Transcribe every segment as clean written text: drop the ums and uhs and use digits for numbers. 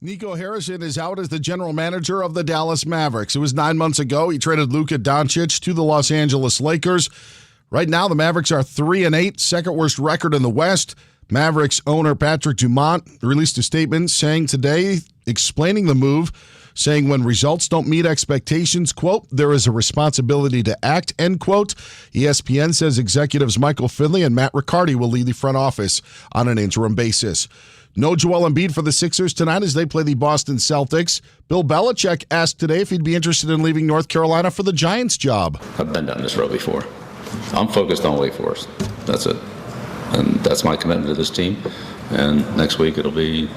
Nico Harrison is out as the general manager of the Dallas Mavericks. It was 9 months ago. He traded Luka Doncic to the Los Angeles Lakers. Right now, the Mavericks are 3-8, second worst record in the West. Mavericks owner Patrick Dumont released a statement saying today, explaining the move, saying when results don't meet expectations, quote, there is a responsibility to act, end quote. ESPN says executives Michael Finley and Matt Riccardi will lead the front office on an interim basis. No Joel Embiid for the Sixers tonight as they play the Boston Celtics. Bill Belichick asked today if he'd be interested in leaving North Carolina for the Giants job. I've been down this road before. I'm focused on Wake Forest. That's it. And that's my commitment to this team. And next week it'll be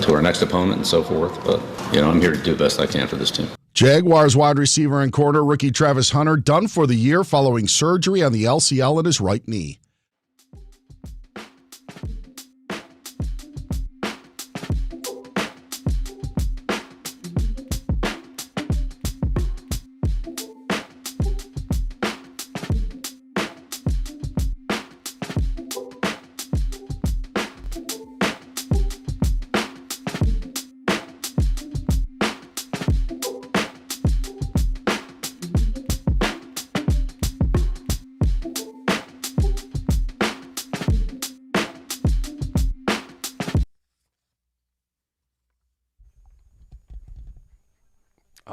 to our next opponent and so forth. But, I'm here to do the best I can for this team. Jaguars wide receiver and corner rookie Travis Hunter done for the year following surgery on the LCL in his right knee.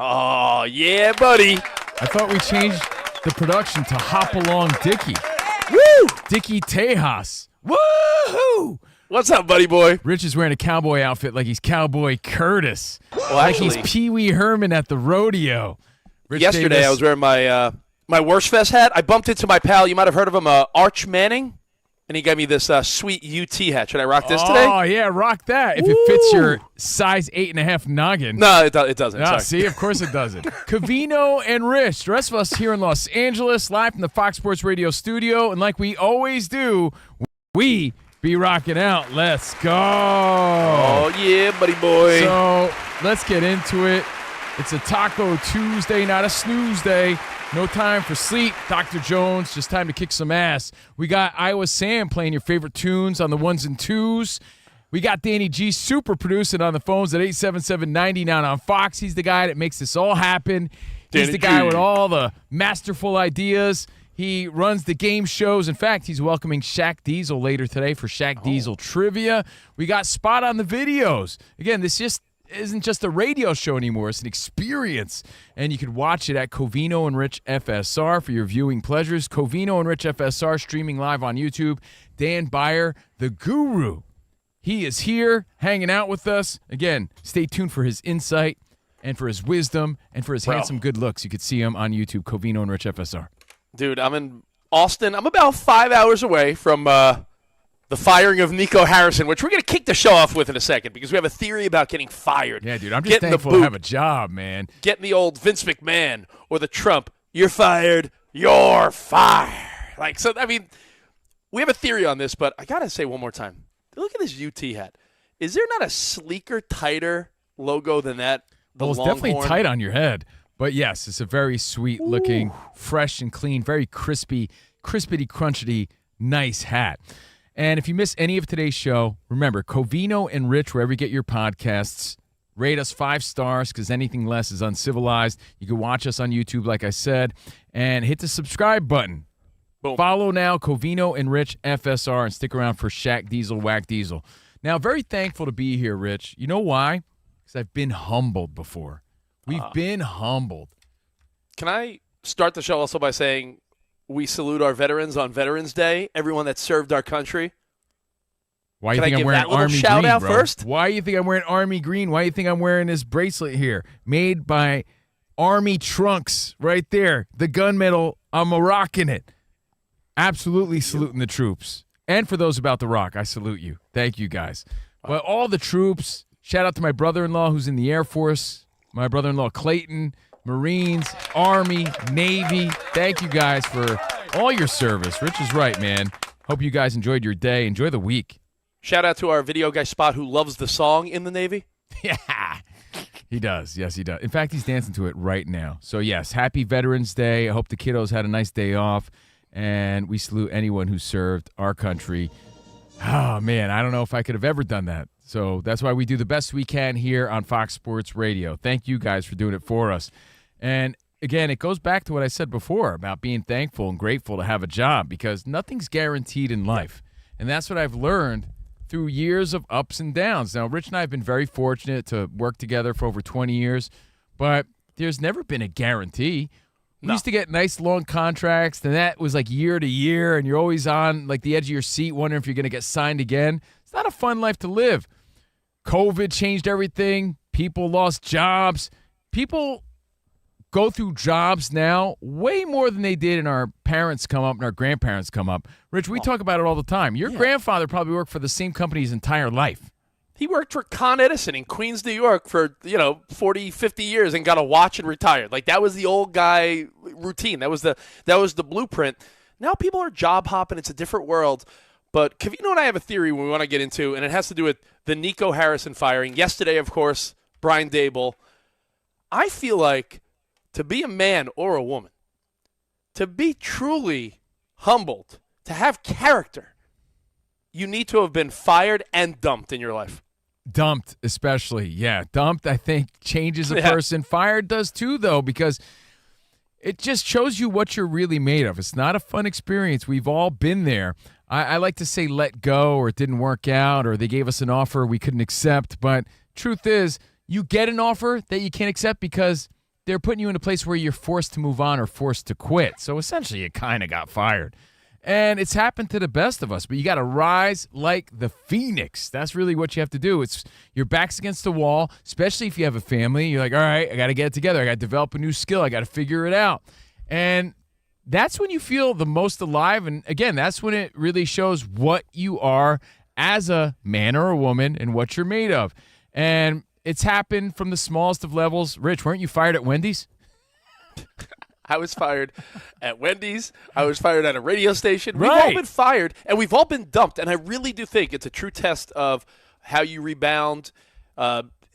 Oh, yeah, buddy. I thought we changed the production to Hop Along Dickie. Woo! Dickie Tejas. Woo-hoo! What's up, buddy boy? Rich is wearing a cowboy outfit like he's Cowboy Curtis. Well, like actually, he's Pee Wee Herman at the rodeo. Rich yesterday Davis. I was wearing my Worst Fest hat. I bumped into my pal. You might have heard of him, Arch Manning. And he gave me this sweet UT hat. Should I rock this today? Oh, yeah, rock that. If it fits your size 8.5 noggin. No, it doesn't. Ah, Sorry. see, of course it doesn't. Covino and Rich, the rest of us here in Los Angeles, live from the Fox Sports Radio studio. And like we always do, we be rocking out. Let's go. Oh, yeah, buddy boy. So let's get into it. It's a Taco Tuesday, not a snooze day. No time for sleep, Dr. Jones. Just time to kick some ass. We got Iowa Sam playing your favorite tunes on the ones and twos. We got Danny G super producing on the phones at 877-99 on Fox. He's the guy that makes this all happen. He's Danny the guy G. with all the masterful ideas. He runs the game shows. In fact, he's welcoming Shaq Diesel later today for Shaq Diesel Trivia. We got Spot on the videos. Again, this isn't just a radio show anymore. It's an experience, and you can watch it at Covino and Rich FSR for your viewing pleasures. Covino and Rich FSR streaming live on YouTube. Dan Beyer, the guru, he is here hanging out with us. Again, stay tuned for his insight and for his wisdom and for his handsome good looks. You could see him on YouTube, Covino and Rich FSR. Dude, I'm in Austin. I'm about 5 hours away from the firing of Nico Harrison, which we're going to kick the show off with in a second because we have a theory about getting fired. Yeah, dude, I'm just thankful to have a job, man. Getting the old Vince McMahon or the Trump, you're fired, you're fired. We have a theory on this, but I got to say one more time. Look at this UT hat. Is there not a sleeker, tighter logo than that? Well, it's definitely tight on your head. But, yes, it's a very sweet-looking, fresh and clean, very crispity, crunchity, nice hat. And if you miss any of today's show, remember, Covino and Rich, wherever you get your podcasts, rate us 5 stars because anything less is uncivilized. You can watch us on YouTube, like I said, and hit the subscribe button. Boom. Follow now, Covino and Rich FSR, and stick around for Shaq Diesel, Whack Diesel. Now, very thankful to be here, Rich. You know why? Because I've been humbled before. We've been humbled. Can I start the show also by saying we salute our veterans on Veterans Day, everyone that served our country? Why do you think I'm wearing Army shout green, out bro? first? Why do you think I'm wearing Army green? Why do you think I'm wearing this bracelet here? Made by Army Trunks right there. The gunmetal, I'm rocking it. Absolutely saluting the troops. And for those about the rock, I salute you. Thank you, guys. Well, all the troops, shout out to my brother-in-law who's in the Air Force, my brother-in-law Clayton, Marines, Army, Navy. Thank you guys for all your service. Rich is right, man. Hope you guys enjoyed your day. Enjoy the week. Shout out to our video guy Spot who loves the song in the Navy. Yeah, he does. Yes, he does. In fact, he's dancing to it right now. So, yes, happy Veterans Day. I hope the kiddos had a nice day off. And we salute anyone who served our country. Oh, man, I don't know if I could have ever done that. So that's why we do the best we can here on Fox Sports Radio. Thank you guys for doing it for us. And again, it goes back to what I said before about being thankful and grateful to have a job, because nothing's guaranteed in life. And that's what I've learned through years of ups and downs. Now, Rich and I have been very fortunate to work together for over 20 years, but there's never been a guarantee. We used to get nice long contracts, and that was like year to year, and you're always on like the edge of your seat wondering if you're going to get signed again. It's not a fun life to live. COVID changed everything. People lost jobs. People go through jobs now way more than they did in our parents come up and our grandparents come up. Rich, we talk about it all the time. Your grandfather probably worked for the same company his entire life. He worked for Con Edison in Queens, New York for, 40, 50 years and got a watch and retired. Like, that was the old guy routine. That was the blueprint. Now people are job hopping. It's a different world. But Covino and I have a theory we want to get into, and it has to do with the Nico Harrison firing. Yesterday, of course, Brian Dable. I feel like to be a man or a woman, to be truly humbled, to have character, you need to have been fired and dumped in your life. Dumped, especially. Yeah, dumped, I think, changes a person. Fired does too, though, because it just shows you what you're really made of. It's not a fun experience. We've all been there. I like to say let go, or it didn't work out, or they gave us an offer we couldn't accept. But truth is, you get an offer that you can't accept because they're putting you in a place where you're forced to move on or forced to quit. So essentially, you kind of got fired. And it's happened to the best of us, but you got to rise like the phoenix. That's really what you have to do. It's your back's against the wall, especially if you have a family. You're like, all right, I got to get it together. I got to develop a new skill. I got to figure it out. And that's when you feel the most alive. And again, that's when it really shows what you are as a man or a woman and what you're made of. And it's happened from the smallest of levels. Rich, weren't you fired at Wendy's? I was fired at Wendy's. I was fired at a radio station. We've Right. all been fired, and we've all been dumped. And I really do think it's a true test of how you rebound.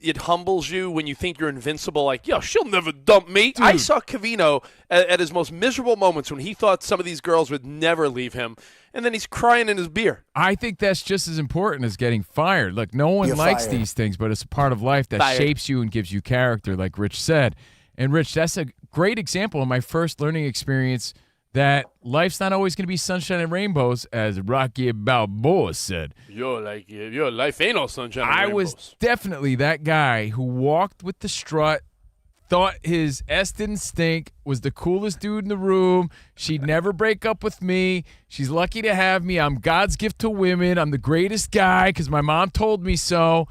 It humbles you when you think you're invincible. Like, she'll never dump me. Dude. I saw Covino at his most miserable moments when he thought some of these girls would never leave him. And then he's crying in his beer. I think that's just as important as getting fired. Look, no one likes these things, but it's a part of life that shapes you and gives you character, like Rich said. And, Rich, that's a great example of my first learning experience that life's not always going to be sunshine and rainbows, as Rocky Balboa said. Your life ain't all sunshine and I rainbows. was definitely that guy who walked with the strut, thought his S didn't stink, was the coolest dude in the room. She'd never break up with me. She's lucky to have me. I'm God's gift to women. I'm the greatest guy because my mom told me so.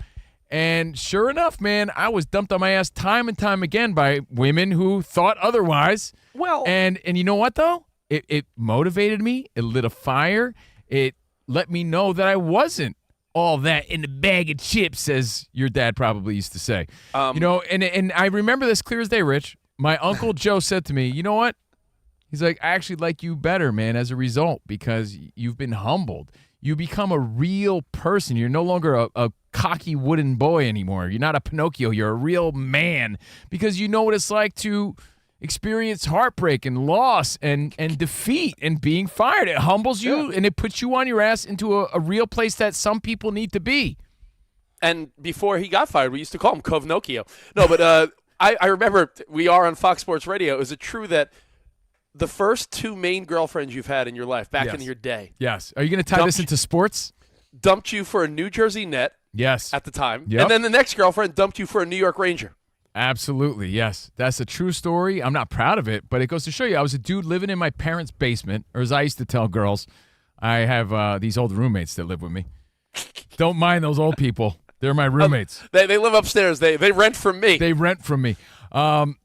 And sure enough, man, I was dumped on my ass time and time again by women who thought otherwise. Well, and you know what, though? It motivated me. It lit a fire. It let me know that I wasn't all that in the bag of chips, as your dad probably used to say. And I remember this clear as day, Rich. My Uncle Joe said to me, you know what? He's like, I actually like you better, man, as a result, because you've been humbled. You become a real person. You're no longer a cocky wooden boy anymore. You're not a Pinocchio. You're a real man because you know what it's like to experience heartbreak and loss and defeat and being fired. It humbles you and it puts you on your ass into a real place that some people need to be. And before he got fired, we used to call him Covnocchio. No, but I remember we are on Fox Sports Radio. Is it true that the first two main girlfriends you've had in your life back in your day? Yes. Are you going to tie this into sports? Dumped you for a New Jersey Net. Yes. At the time. Yep. And then the next girlfriend dumped you for a New York Ranger. Absolutely, yes. That's a true story. I'm not proud of it, but it goes to show you I was a dude living in my parents' basement, or as I used to tell girls, I have these old roommates that live with me. Don't mind those old people. They're my roommates. They live upstairs. They rent from me. They rent from me. I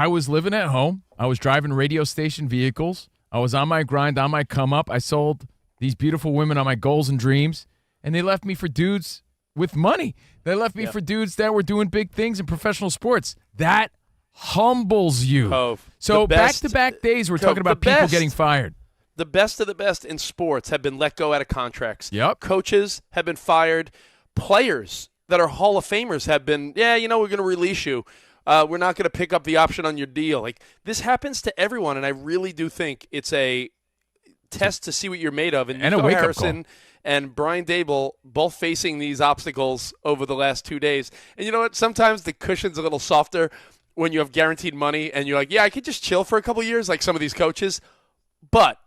was living at home. I was driving radio station vehicles. I was on my grind, on my come up. I sold these beautiful women on my goals and dreams, and they left me for dudes with money. They left me for dudes that were doing big things in professional sports. That humbles you. So back-to-back days, we're talking about people getting fired. The best of the best in sports have been let go out of contracts. Yep. Coaches have been fired. Players that are Hall of Famers have been, we're going to release you. We're not going to pick up the option on your deal. Like, this happens to everyone, and I really do think it's test to see what you're made of. And a Nico wake-up Harrison and Brian Dable both facing these obstacles over the last 2 days. And you know what? Sometimes the cushion's a little softer when you have guaranteed money and you're like, yeah, I could just chill for a couple years like some of these coaches. But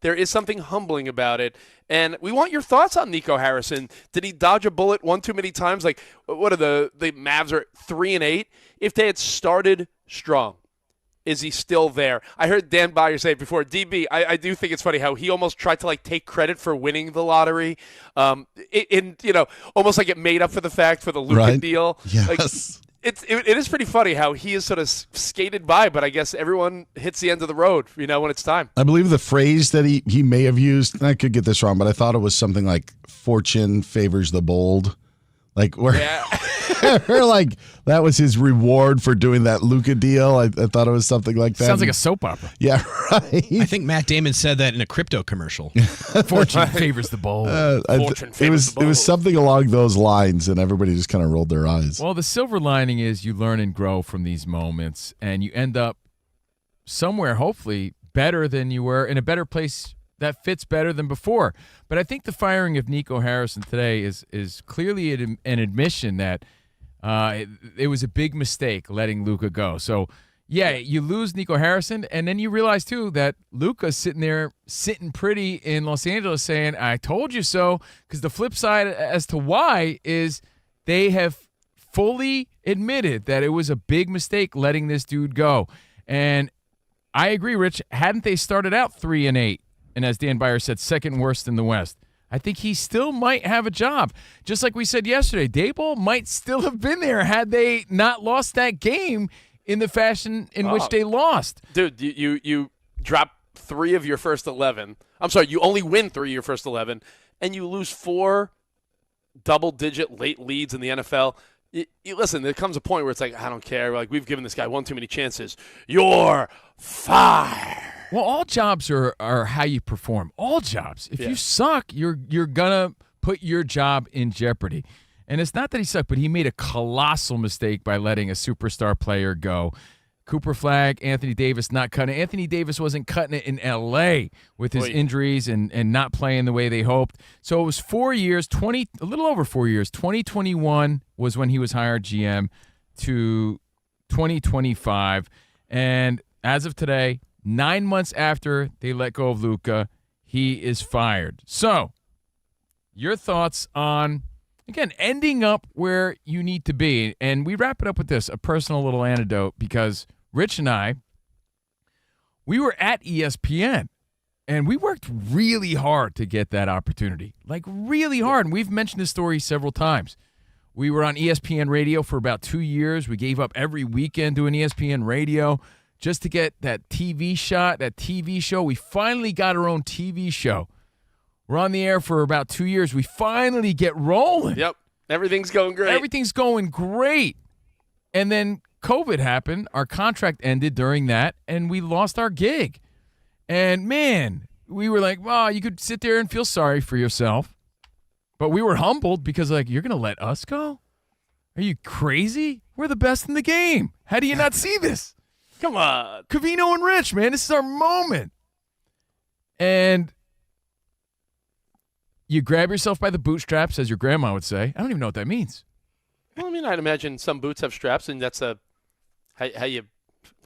there is something humbling about it. And we want your thoughts on Nico Harrison. Did he dodge a bullet one too many times? Like, what are the Mavs are 3-8? If they had started strong, is he still there? I heard Dan Byer say it before. DB, I do think it's funny how he almost tried to take credit for winning the lottery, almost like it made up for the fact for the Luka deal. Yes. It is pretty funny how he is sort of skated by, but I guess everyone hits the end of the road, when it's time. I believe the phrase that he may have used, and I could get this wrong, but I thought it was something like "fortune favors the bold," or like that was his reward for doing that Luka deal. I thought it was something like that. Sounds like a soap opera. Yeah, right. I think Matt Damon said that in a crypto commercial. Fortune favors the bold. It was something along those lines, and everybody just kind of rolled their eyes. Well, the silver lining is you learn and grow from these moments, and you end up somewhere, hopefully, better than you were, in a better place that fits better than before. But I think the firing of Nico Harrison today is clearly an admission that it was a big mistake letting Luka go. So, yeah, you lose Nico Harrison, and then you realize, too, that Luka's sitting pretty in Los Angeles saying, I told you so, because the flip side as to why is they have fully admitted that it was a big mistake letting this dude go. And I agree, Rich. Hadn't they started out 3-8, and as Dan Byer said, second worst in the West, I think he still might have a job. Just like we said yesterday, Dable might still have been there had they not lost that game in the fashion in which they lost. Dude, you drop 3 of your first 11. I'm sorry, you only win 3 of your first 11, and you lose 4 double-digit late leads in the NFL. Listen, there comes a point where it's like, I don't care. Like, we've given this guy one too many chances. You're fired. Well, all jobs are how you perform. All jobs. If you suck, you're gonna put your job in jeopardy. And it's not that he sucked, but he made a colossal mistake by letting a superstar player go. Cooper Flagg, Anthony Davis not cutting it. Anthony Davis wasn't cutting it in L.A. with his injuries and not playing the way they hoped. So it was 4 years, a little over 4 years. 2021 was when he was hired GM to 2025. And as of today, 9 months after they let go of Luka, he is fired. So your thoughts on, again, ending up where you need to be. And we wrap it up with this, a personal little anecdote, because Rich and I, we were at ESPN, and we worked really hard to get that opportunity, like really hard. And we've mentioned this story several times. We were on ESPN radio for about 2 years. We gave up every weekend doing ESPN radio just to get that TV shot, that TV show. We finally got our own TV show. We're on the air for about 2 years. We finally get rolling. Yep. Everything's going great. Everything's going great. And then COVID happened. Our contract ended during that, and we lost our gig. And, man, we were like, well, you could sit there and feel sorry for yourself. But we were humbled because, like, you're going to let us go? Are you crazy? We're the best in the game. How do you not see this? Come on. Covino and Rich, man. This is our moment. And you grab yourself by the bootstraps, as your grandma would say. I don't even know what that means. Well, I mean, I'd imagine some boots have straps, and that's how you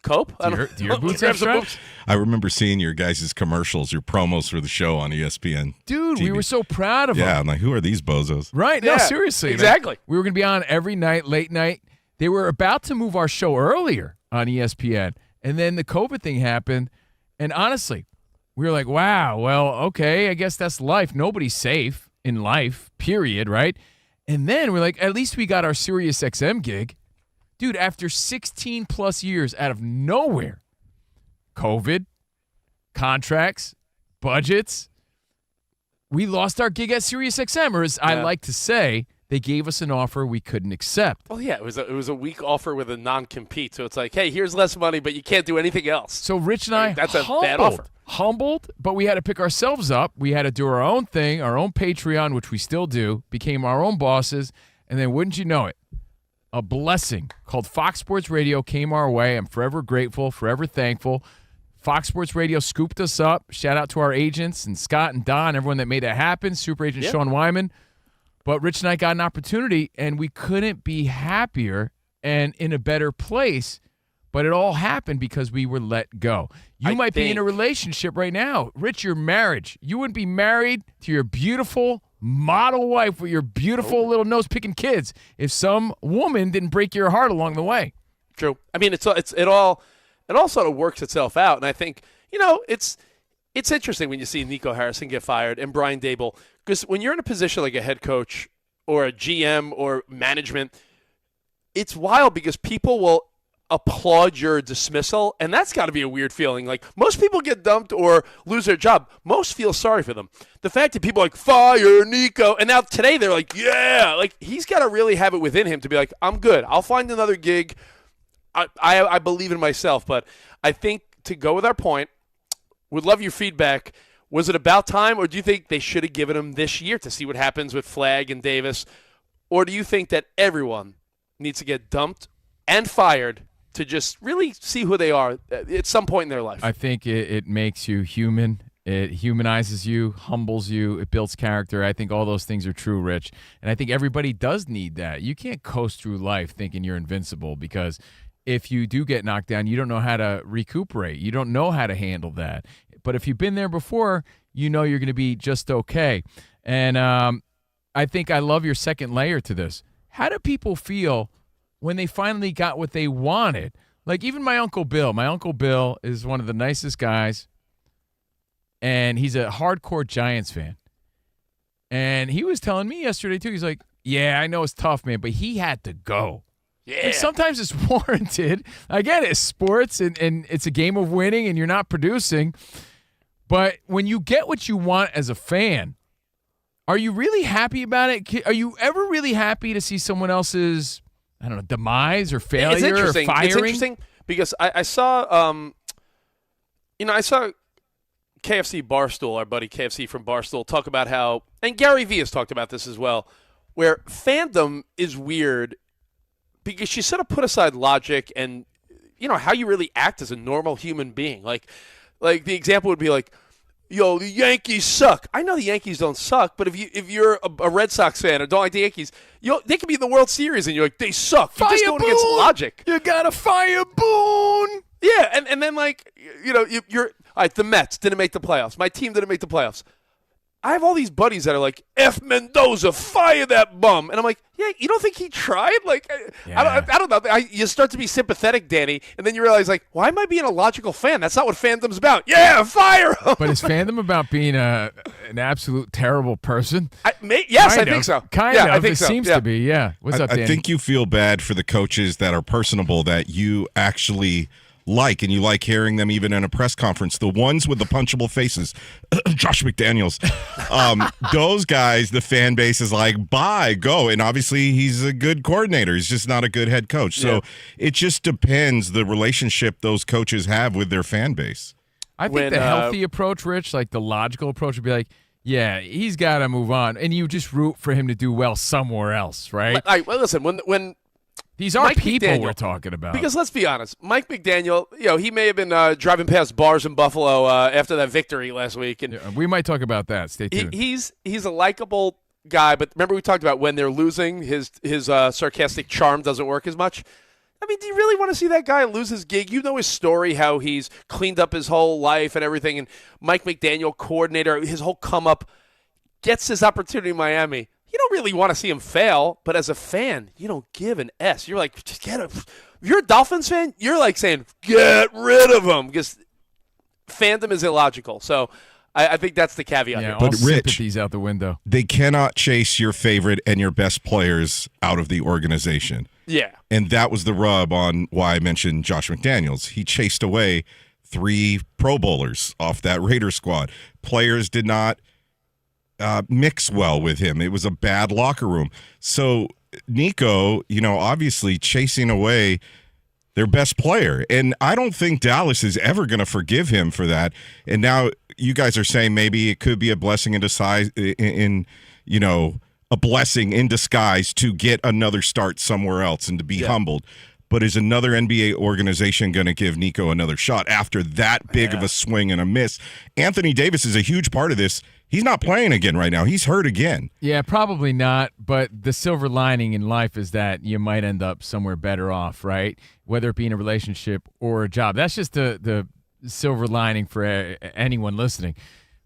cope. Do your boots have straps? I remember seeing your guys' commercials, your promos for the show on ESPN. Dude, TV. we were so proud of them. Yeah, I'm like, who are these bozos? Right? Yeah, no, seriously. exactly. Man. We were going to be on every night, late night. They were about to move our show earlier on ESPN, and then the COVID thing happened, and honestly, we were like, wow, well, okay, I guess that's life. Nobody's safe in life, period, right? And then we're like, at least we got our Sirius XM gig. Dude, after 16-plus years out of nowhere, COVID, contracts, budgets, we lost our gig at Sirius XM, or as I like to say, they gave us an offer we couldn't accept. Well, yeah, it was a weak offer with a non-compete. So it's like, hey, here's less money, but you can't do anything else. So Rich and I, that's a bad offer. Humbled, but we had to pick ourselves up. We had to do our own thing, our own Patreon, which we still do, became our own bosses, and then wouldn't you know it, a blessing called Fox Sports Radio came our way. I'm forever grateful, forever thankful. Fox Sports Radio scooped us up. Shout out to our agents and Scott and Don, everyone that made that happen. Super agent Sean Wyman. But Rich and I got an opportunity, and we couldn't be happier and in a better place. But it all happened because we were let go. You might be in a relationship right now. Rich, your marriage. You wouldn't be married to your beautiful model wife with your beautiful little nose-picking kids if some woman didn't break your heart along the way. True. I mean, it all sort of works itself out. And I think, it's interesting when you see Nico Harrison get fired and Brian Daboll. Because when you're in a position like a head coach or a GM or management, it's wild because people will applaud your dismissal, and that's got to be a weird feeling. Like, most people get dumped or lose their job. Most feel sorry for them. The fact that people are like, fire Nico, and now today they're like, yeah, like, he's got to really have it within him to be like, I'm good. I'll find another gig. I believe in myself, but I think to go with our point, would love your feedback. Was it about time, or do you think they should have given him this year to see what happens with Flagg and Davis? Or do you think that everyone needs to get dumped and fired to just really see who they are at some point in their life? I think it makes you human. It humanizes you, humbles you, it builds character. I think all those things are true, Rich. And I think everybody does need that. You can't coast through life thinking you're invincible, because if you do get knocked down, you don't know how to recuperate. You don't know how to handle that. But if you've been there before, you know you're going to be just okay. And I think I love your second layer to this. How do people feel when they finally got what they wanted? Like, even my Uncle Bill. My Uncle Bill is one of the nicest guys, and he's a hardcore Giants fan. And he was telling me yesterday, too, he's like, yeah, I know it's tough, man, but he had to go. Yeah. Like, sometimes it's warranted. I get it. It's sports, and it's a game of winning, and you're not producing. But when you get what you want as a fan, are you really happy about it? Are you ever really happy to see someone else's, I don't know, demise or failure or firing? It's interesting because I saw, I saw KFC Barstool, our buddy KFC from Barstool, talk about how, and Gary Vee has talked about this as well, where fandom is weird because you sort of put aside logic and, how you really act as a normal human being. Like the example would be like, yo, the Yankees suck. I know the Yankees don't suck, but if you're a Red Sox fan or don't like the Yankees, they could be in the World Series and you're like, they suck. You're just going against logic. You got to fire Boone. Yeah, and then you're all right, the Mets didn't make the playoffs. My team didn't make the playoffs. I have all these buddies that are like, F. Mendoza, fire that bum. And I'm like, yeah, you don't think he tried? Like, I don't know. You start to be sympathetic, Danny, and then you realize, like, why am I being a logical fan? That's not what fandom's about. Yeah, fire him. But is fandom about being an absolute terrible person? Yes, I think so. Kind of. I think it seems to be, yeah. What's up, Danny? I think you feel bad for the coaches that are personable, that you actually like, and you like hearing them even in a press conference. The ones with the punchable faces, Josh McDaniels, those guys, the fan base is like, bye, go. And obviously he's a good coordinator. He's just not a good head coach. So it just depends the relationship those coaches have with their fan base. I think the healthy approach, Rich, like the logical approach would be like, yeah, he's got to move on. And you just root for him to do well somewhere else, right? Well, listen, when these are Mike people McDaniel, we're talking about. Because let's be honest, Mike McDaniel, he may have been driving past bars in Buffalo after that victory last week, and we might talk about that. Stay tuned. He's a likable guy, but remember we talked about when they're losing, his sarcastic charm doesn't work as much. I mean, do you really want to see that guy lose his gig? You know his story, how he's cleaned up his whole life and everything, and Mike McDaniel, coordinator, his whole come up, gets his opportunity in Miami. You don't really want to see him fail, but as a fan, you don't give an S. You're like, just get him. If you're a Dolphins fan, you're like saying, get rid of him, because fandom is illogical. So I think that's the caveat here. But Rich, sympathy's out the window. They cannot chase your favorite and your best players out of the organization. Yeah. And that was the rub on why I mentioned Josh McDaniels. He chased away 3 Pro Bowlers off that Raider squad. Players did not mix well with him. It was a bad locker room. So Nico, obviously chasing away their best player. And I don't think Dallas is ever going to forgive him for that. And now you guys are saying maybe it could be a blessing in disguise, a blessing in disguise to get another start somewhere else and to be humbled. but is another NBA organization going to give Nico another shot after that big of a swing and a miss? Anthony Davis is a huge part of this. He's not playing again right now. He's hurt again. Yeah, probably not. But the silver lining in life is that you might end up somewhere better off, right? Whether it be in a relationship or a job. That's just the silver lining for anyone listening.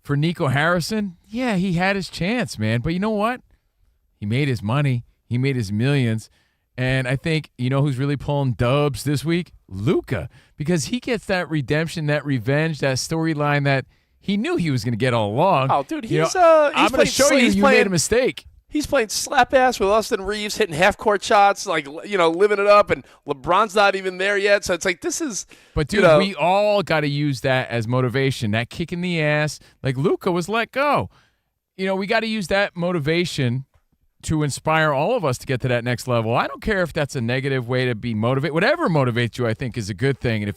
For Nico Harrison, yeah, he had his chance, man. But you know what? He made his money. He made his millions. And I think, you know who's really pulling dubs this week? Luka. Because he gets that redemption, that revenge, that storyline that he knew he was going to get all along. Oh, dude, I'm going to show you made a mistake. He's playing slap ass with Austin Reeves, hitting half court shots, like, living it up, and LeBron's not even there yet. So it's like, this is. But dude, we all got to use that as motivation. That kick in the ass, like Luka was let go. We got to use that motivation to inspire all of us to get to that next level. I don't care if that's a negative way to be motivated. Whatever motivates you, I think, is a good thing. And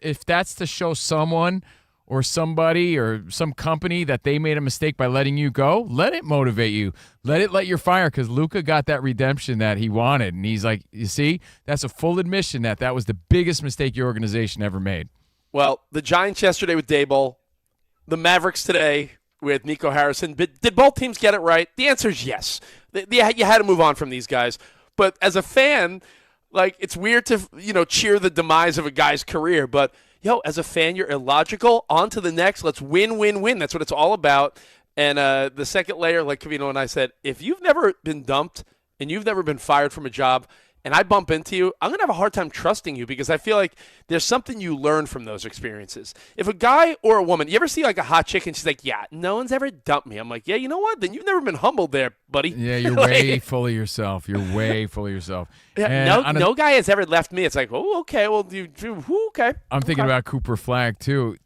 if that's to show someone or somebody or some company that they made a mistake by letting you go, let it motivate you. Let it light your fire, because Luka got that redemption that he wanted. And he's like, you see, that's a full admission that was the biggest mistake your organization ever made. Well, the Giants yesterday with Daboll, the Mavericks today with Nico Harrison. But did both teams get it right? The answer is yes. You had to move on from these guys. But as a fan, like, it's weird to, cheer the demise of a guy's career. But, as a fan, you're illogical. On to the next. Let's win, win, win. That's what it's all about. And the second layer, like Covino and I said, if you've never been dumped and you've never been fired from a job, and I bump into you, I'm going to have a hard time trusting you, because I feel like there's something you learn from those experiences. If a guy or a woman, you ever see like a hot chick and she's like, yeah, no one's ever dumped me. I'm like, yeah, you know what? Then you've never been humbled there, buddy. Yeah, you're way full of yourself. You're way full of yourself. Yeah, no guy has ever left me. It's like, oh, okay, well, okay. I'm thinking about Cooper Flagg, too.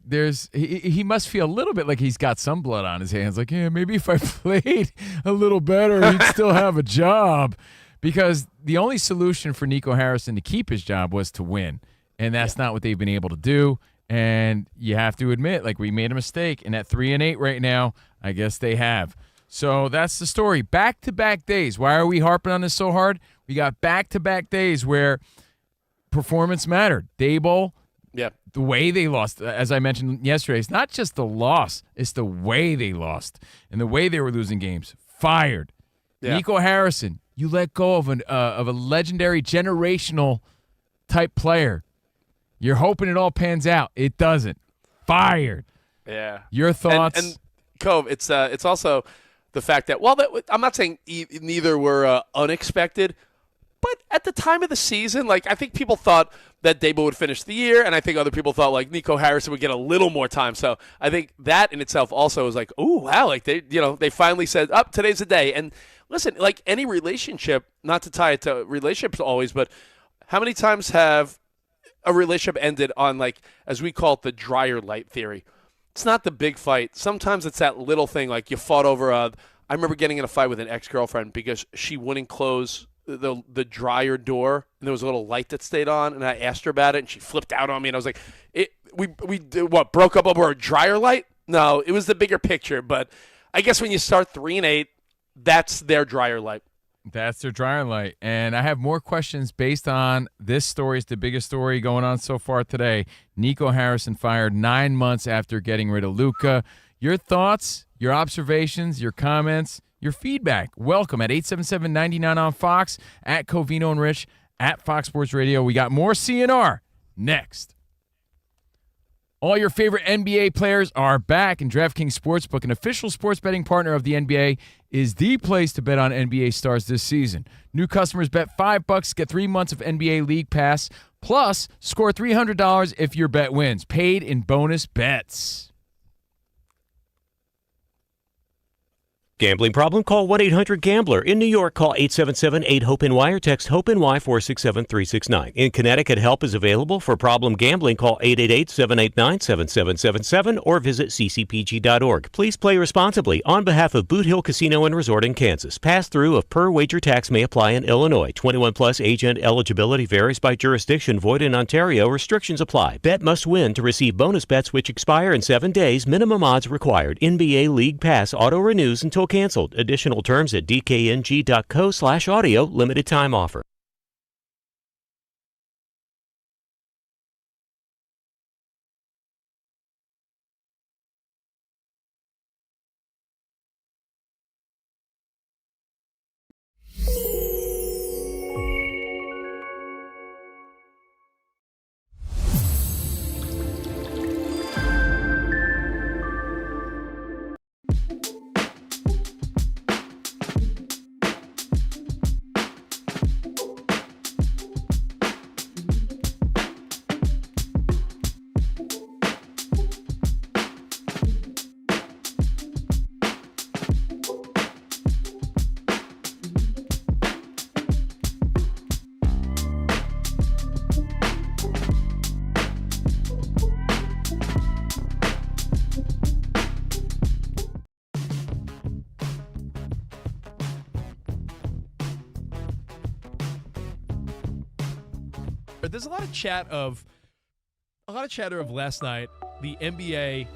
He must feel a little bit like he's got some blood on his hands. Like, yeah, maybe if I played a little better, he'd still have a job. Because the only solution for Nico Harrison to keep his job was to win. And that's not what they've been able to do. And you have to admit, like, we made a mistake. And at 3-8 right now, I guess they have. So that's the story. Back-to-back days. Why are we harping on this so hard? We got back-to-back days where performance mattered. Daboll, the way they lost, as I mentioned yesterday, it's not just the loss. It's the way they lost and the way they were losing games. Fired. Yeah. Nico Harrison, you let go of a legendary, generational type player. You're hoping it all pans out. It doesn't. Fired. Yeah. Your thoughts? And Cove, it's also the fact that, I'm not saying neither were unexpected, but at the time of the season, like, I think people thought that Daboll would finish the year, and I think other people thought, like, Nico Harrison would get a little more time. So I think that in itself also was like, oh, wow, like, they finally said, today's the day. And listen, like any relationship, not to tie it to relationships always, but how many times have a relationship ended on, like, as we call it, the dryer light theory? It's not the big fight. Sometimes it's that little thing, like you fought over I remember getting in a fight with an ex-girlfriend because she wouldn't close the dryer door, and there was a little light that stayed on, and I asked her about it, and she flipped out on me, and I was like, we broke up over a dryer light? No, it was the bigger picture, but I guess when you start 3-8, that's their dryer light. That's their dryer light. And I have more questions based on this story. It's the biggest story going on so far today. Nico Harrison fired 9 months after getting rid of Luka. Your thoughts, your observations, your comments, your feedback. Welcome at 877-99 on Fox, at Covino and Rich, at Fox Sports Radio. We got more CNR next. All your favorite NBA players are back, and DraftKings Sportsbook, an official sports betting partner of the NBA, is the place to bet on NBA stars this season. New customers bet $5, get 3 months of NBA League Pass, plus score $300 if your bet wins, paid in bonus bets. Gambling problem? Call 1-800-GAMBLER. In New York, call 877-8-HOPE-NY or text HOPE-NY 467-369. In Connecticut, help is available. For problem gambling, call 888-789-7777 or visit ccpg.org. Please play responsibly. On behalf of Boot Hill Casino and Resort in Kansas, pass-through of per-wager tax may apply in Illinois. 21-plus agent eligibility varies by jurisdiction. Void in Ontario. Restrictions apply. Bet must win to receive bonus bets which expire in 7 days. Minimum odds required. NBA League Pass auto-renews until canceled. Additional terms at dkng.co/audio. Limited time offer. There's a lot of chatter of last night, the NBA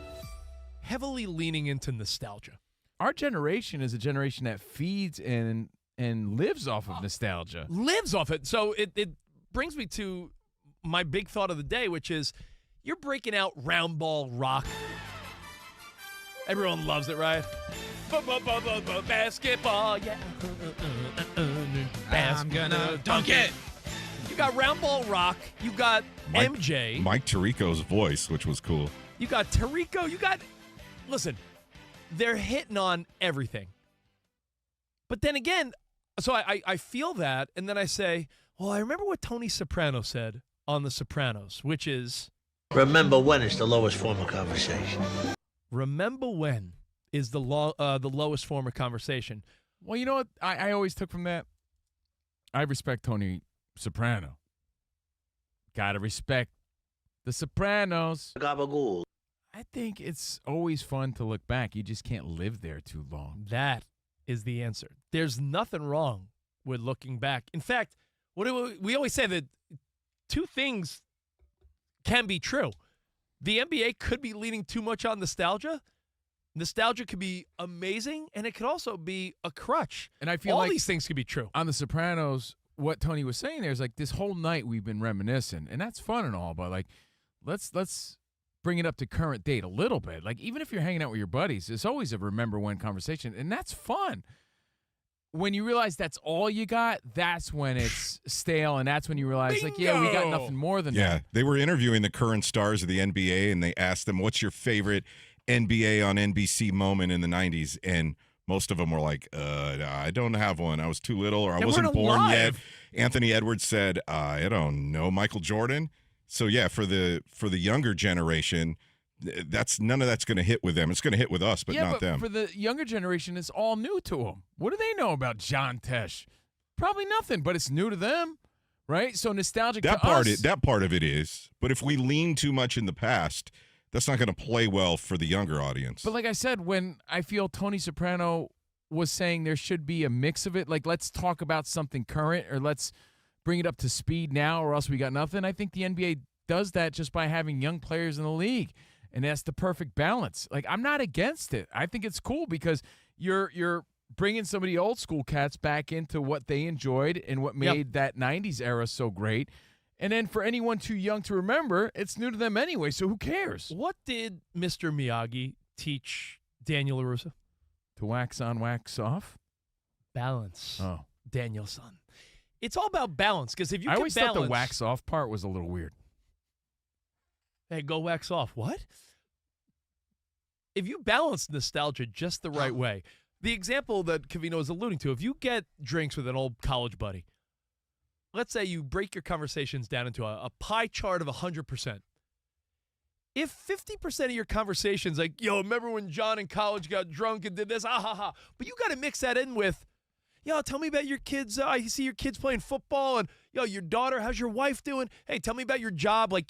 heavily leaning into nostalgia. Our generation is a generation that feeds and lives off of nostalgia. Lives off it. So it brings me to my big thought of the day, which is you're breaking out round ball rock. Everyone loves it, right? Basketball, yeah. I'm gonna dunk it. You got round ball rock. You got MJ. Mike Tirico's voice, which was cool. You got Tirico. Listen, they're hitting on everything. But then again, so I feel that, and then I say, well, I remember what Tony Soprano said on The Sopranos, which is, remember when is the lowest form of conversation. remember when is the lowest form of conversation. Well, you know what I always took from that? I respect Tony Soprano. Gotta respect the Sopranos. Gabagool. I think it's always fun to look back. You just can't live there too long. That is the answer. There's nothing wrong with looking back. In fact, we always say that two things can be true. The NBA could be leaning too much on nostalgia. Nostalgia could be amazing, and it could also be a crutch. And I feel all like these things could be true. On The Sopranos, what Tony was saying there is like this whole night we've been reminiscing, and that's fun and all, but like let's bring it up to current date a little bit. Like even if you're hanging out with your buddies, it's always a remember when conversation, and that's fun. When you realize that's all you got, that's when it's stale, and that's when you realize, like, yeah, we got nothing more than that. Yeah, they were interviewing the current stars of the NBA, and they asked them, what's your favorite NBA on NBC moment in the 90s? And most of them were like, I don't have one. I was too little, or I wasn't born yet. Anthony Edwards said, I don't know, Michael Jordan. So, yeah, for the younger generation, none of that's going to hit with them. It's going to hit with us, but not them. For the younger generation, it's all new to them. What do they know about John Tesh? Probably nothing, but it's new to them, right? So nostalgic that to part us. That part of it is. But if we lean too much in the past, that's not going to play well for the younger audience. But like I said, when I feel Tony Soprano was saying there should be a mix of it, like let's talk about something current or let's bring it up to speed now or else we got nothing. I think the NBA does that just by having young players in the league. And that's the perfect balance. Like, I'm not against it. I think it's cool because you're bringing some of the old school cats back into what they enjoyed and what made that 90s era so great. And then for anyone too young to remember, it's new to them anyway, so who cares? What did Mr. Miyagi teach Daniel LaRusso? To wax on, wax off? Balance. Oh. Danielson. It's all about balance because if you I can always balance, thought the wax off part was a little weird. Hey, go wax off. What? If you balance nostalgia just the right way, the example that Covino is alluding to, if you get drinks with an old college buddy, let's say you break your conversations down into a pie chart of 100%. If 50% of your conversations like, yo, remember when John in college got drunk and did this? Ah, ha, ha. But you got to mix that in with, yo, tell me about your kids. I see your kids playing football. And, yo, your daughter, how's your wife doing? Hey, tell me about your job. Like,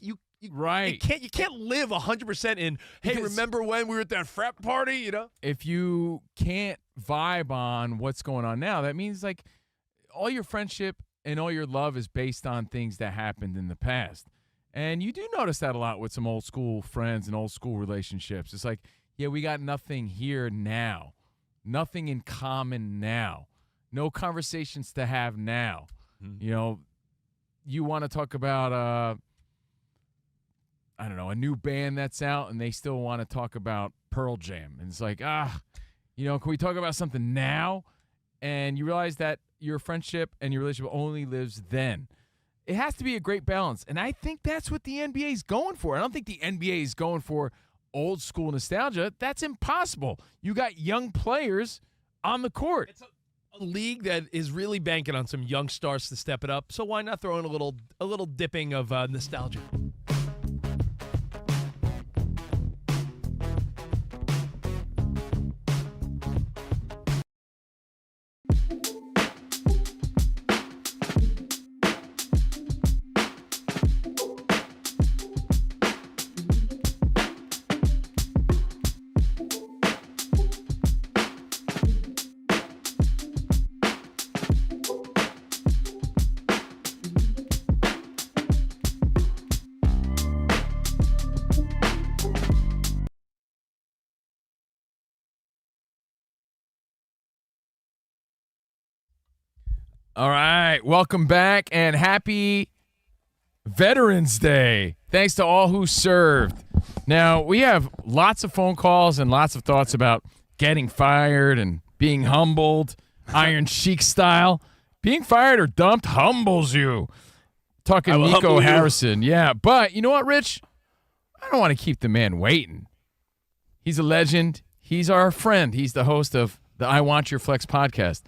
right. You can't live 100% in, hey, Because remember when we were at that frat party, you know? If you can't vibe on what's going on now, that means like all your friendship and all your love is based on things that happened in the past. And you do notice that a lot with some old school friends and old school relationships. It's like, yeah, we got nothing here now. Nothing in common now. No conversations to have now. Mm-hmm. You know, you want to talk about I don't know, a new band that's out and they still want to talk about Pearl Jam. And it's like, can we talk about something now? And you realize that your friendship and your relationship only lives then. It has to be a great balance. And I think that's what the NBA is going for. I don't think the NBA is going for old school nostalgia. That's impossible. You got young players on the court. It's a league that is really banking on some young stars to step it up. So why not throw in a little dipping of nostalgia? All right, welcome back and happy Veterans Day. Thanks to all who served. Now, we have lots of phone calls and lots of thoughts about getting fired and being humbled, Iron Sheik style. Being fired or dumped humbles you. Talking Nico Harrison. Yeah, but you know what, Rich? I don't want to keep the man waiting. He's a legend. He's our friend. He's the host of the I Want Your Flex podcast.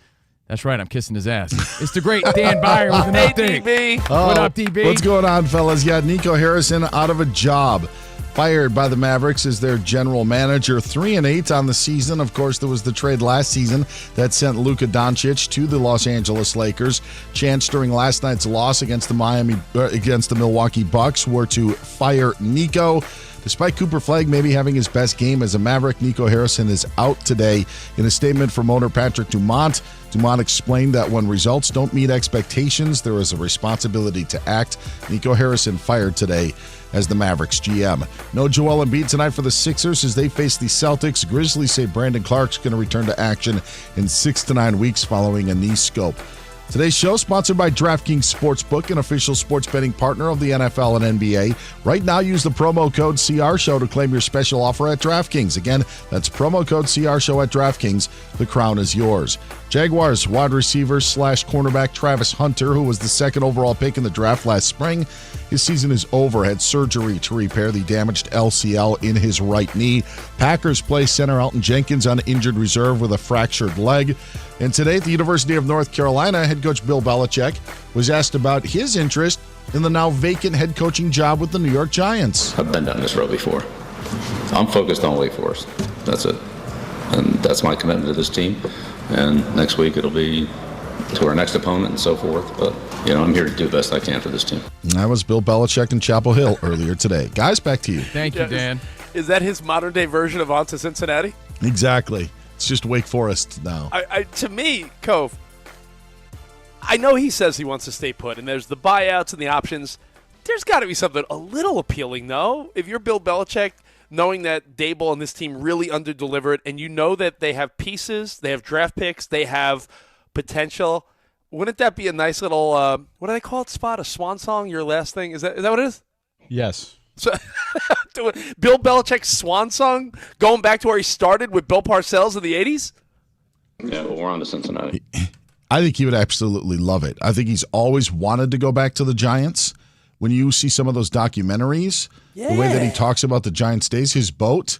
That's right, I'm kissing his ass. It's the great Dan Byer with an update. DB. What up, DB? What's going on, fellas? Yeah, Nico Harrison out of a job. Fired by the Mavericks as their general manager. 3-8 on the season. Of course, there was the trade last season that sent Luka Doncic to the Los Angeles Lakers. Chants during last night's loss against the Milwaukee Bucks were to fire Nico. Despite Cooper Flagg maybe having his best game as a Maverick, Nico Harrison is out today. In a statement from owner Patrick Dumont, Dumont explained that when results don't meet expectations, there is a responsibility to act. Nico Harrison fired today as the Mavericks GM. No Joel Embiid tonight for the Sixers as they face the Celtics. Grizzlies say Brandon Clark's going to return to action in 6 to 9 weeks following a knee scope. Today's show sponsored by DraftKings Sportsbook, an official sports betting partner of the NFL and NBA. Right now, use the promo code CRSHOW to claim your special offer at DraftKings. Again, that's promo code CRSHOW at DraftKings. The crown is yours. Jaguars wide receiver / cornerback Travis Hunter, who was the second overall pick in the draft last spring. His season is over. Had surgery to repair the damaged LCL in his right knee. Packers play center Elton Jenkins on injured reserve with a fractured leg. And today at the University of North Carolina, head coach Bill Belichick was asked about his interest in the now vacant head coaching job with the New York Giants. I've been down this road before. I'm focused on Wake Forest. That's it. And that's my commitment to this team. And next week it'll be to our next opponent and so forth. But, I'm here to do the best I can for this team. And that was Bill Belichick in Chapel Hill earlier today. Guys, back to you. Thank you, Dan. Is that his modern-day version of On to Cincinnati? Exactly. It's just Wake Forest now. To me, Cove, I know he says he wants to stay put, and there's the buyouts and the options. There's got to be something a little appealing, though. If you're Bill Belichick, knowing that Dable and this team really underdelivered, and you know that they have pieces, they have draft picks, they have potential, wouldn't that be a nice little, what do they call it, Spot? A swan song, your last thing? Is that what it is? Yes. So, Bill Belichick's swan song, going back to where he started with Bill Parcells in the 80s? Yeah, well, we're on to Cincinnati. I think he would absolutely love it. I think he's always wanted to go back to the Giants. When you see some of those documentaries, the way that he talks about the Giants days, his boat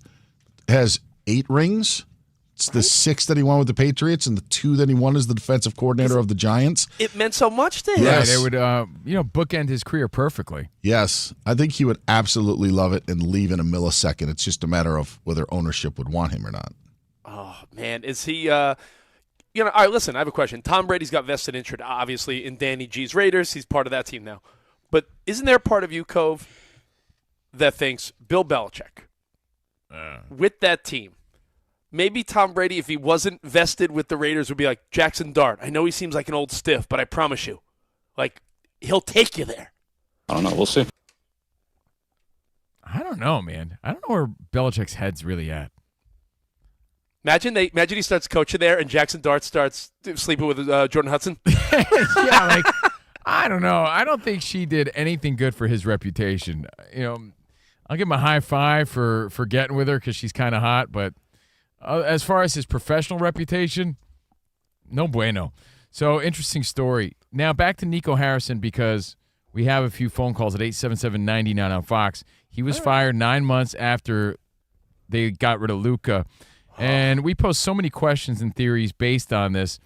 has 8 rings. It's the 6 that he won with the Patriots and the 2 that he won as the defensive coordinator of the Giants. It meant so much to him. Yes. Yeah, they would, bookend his career perfectly. Yes, I think he would absolutely love it and leave in a millisecond. It's just a matter of whether ownership would want him or not. Oh, man. Is he, all right, listen, I have a question. Tom Brady's got vested interest, obviously, in Danny G's Raiders. He's part of that team now. But isn't there part of you, Cove, that thinks Bill Belichick, with that team, maybe Tom Brady, if he wasn't vested with the Raiders, would be like Jackson Dart. I know he seems like an old stiff, but I promise you, he'll take you there. I don't know. We'll see. I don't know, man. I don't know where Belichick's head's really at. Imagine he starts coaching there and Jackson Dart starts sleeping with Jordan Hudson. Yeah, I don't know. I don't think she did anything good for his reputation. I'll give him a high five for getting with her because she's kind of hot, but as far as his professional reputation, no bueno. So, interesting story. Now, back to Nico Harrison because we have a few phone calls at 877-99 on Fox. He was fired 9 months after they got rid of Luka. And we post so many questions and theories based on this.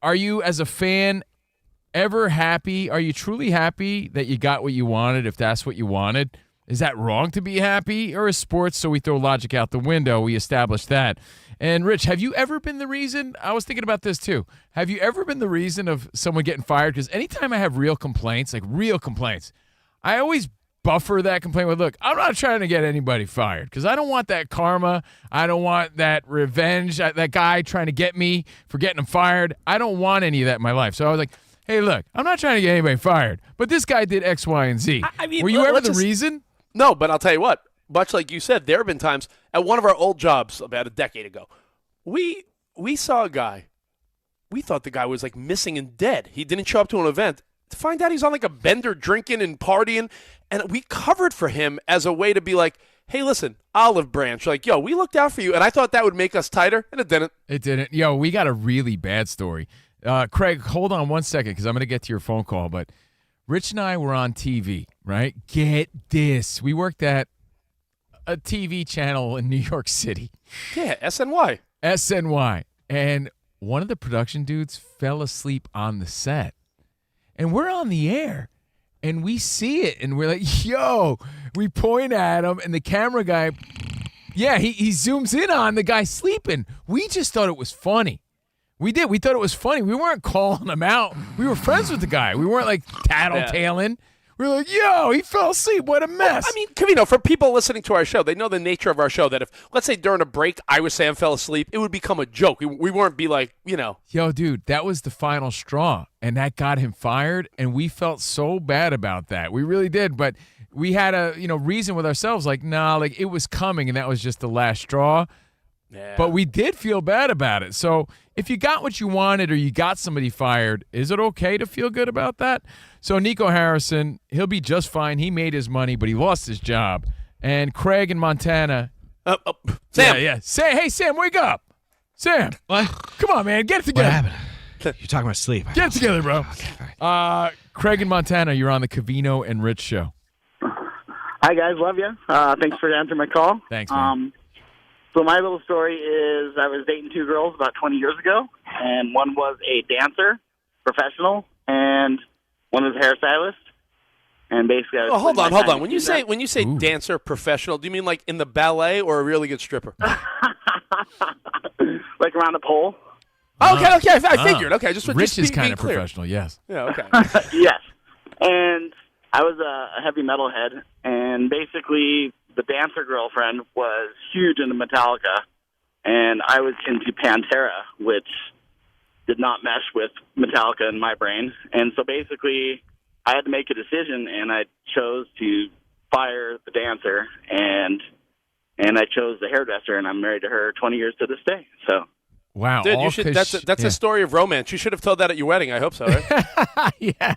Are you, as a fan, ever happy? Are you truly happy that you got what you wanted, if that's what you wanted? Is that wrong to be happy? Or is sports, so we throw logic out the window? We established that. And, Rich, have you ever been the reason? I was thinking about this, too. Have you ever been the reason of someone getting fired? Because anytime I have real complaints, I always buffer that complaint with, look, I'm not trying to get anybody fired because I don't want that karma. I don't want that revenge, that guy trying to get me for getting him fired. I don't want any of that in my life. So I was like, hey, look, I'm not trying to get anybody fired, but this guy did X, Y, and Z. Were you ever the reason? No, but I'll tell you what, much like you said, there have been times at one of our old jobs about a decade ago, we saw a guy we thought the guy was like missing and dead. He didn't show up to an event. To find out he's on like a bender drinking and partying, and we covered for him as a way to be like, hey, listen, olive branch, like, yo, we looked out for you, and I thought that would make us tighter, and it didn't. It didn't. Yo, we got a really bad story. Craig, hold on one second because I'm going to get to your phone call, but Rich and I were on TV, right? Get this. We worked at a TV channel in New York City. Yeah, SNY. SNY. And one of the production dudes fell asleep on the set. And we're on the air, and we see it, and we're like, yo, we point at him, and the camera guy, yeah, he zooms in on the guy sleeping. We just thought it was funny. We did. We thought it was funny. We weren't calling him out. We were friends with the guy. We weren't like tattletaling. We were like, yo, he fell asleep. What a mess. I mean, Covino, for people listening to our show, they know the nature of our show, that if, let's say during a break, I was saying fell asleep, it would become a joke. We weren't be like, you know. Yo, dude, that was the final straw, and that got him fired, and we felt so bad about that. We really did, but we had a reason with ourselves, like, nah, like it was coming, and that was just the last straw. Yeah. But we did feel bad about it. So if you got what you wanted or you got somebody fired, is it okay to feel good about that? So Nico Harrison, he'll be just fine. He made his money, but he lost his job. And Craig in Montana. Sam. Yeah. Hey, Sam, wake up. Sam. What? Come on, man. Get it together. What happened? You're talking about sleep. Get it together, bro. Okay, all right. Craig in Montana, you're on the Covino and Rich show. Hi, guys. Love you. Thanks for answering my call. Thanks, man. So my little story is I was dating two girls about 20 years ago, and one was a dancer, professional, and one was a hairstylist. And basically, I was hold on. When you say Ooh. dancer, professional, do you mean like in the ballet or a really good stripper? like around a pole. Okay. I figured. Okay, Rich is kind being of clear. professional, yes. Yeah. Okay. Yes. And I was a heavy metalhead, and basically the dancer girlfriend was huge into Metallica, and I was into Pantera, which did not mesh with Metallica in my brain. And so basically I had to make a decision, and I chose to fire the dancer, and I chose the hairdresser, and I'm married to her 20 years to this day. So. Wow. Dude, you should, that's a story of romance. You should have told that at your wedding. I hope so, right? Yeah.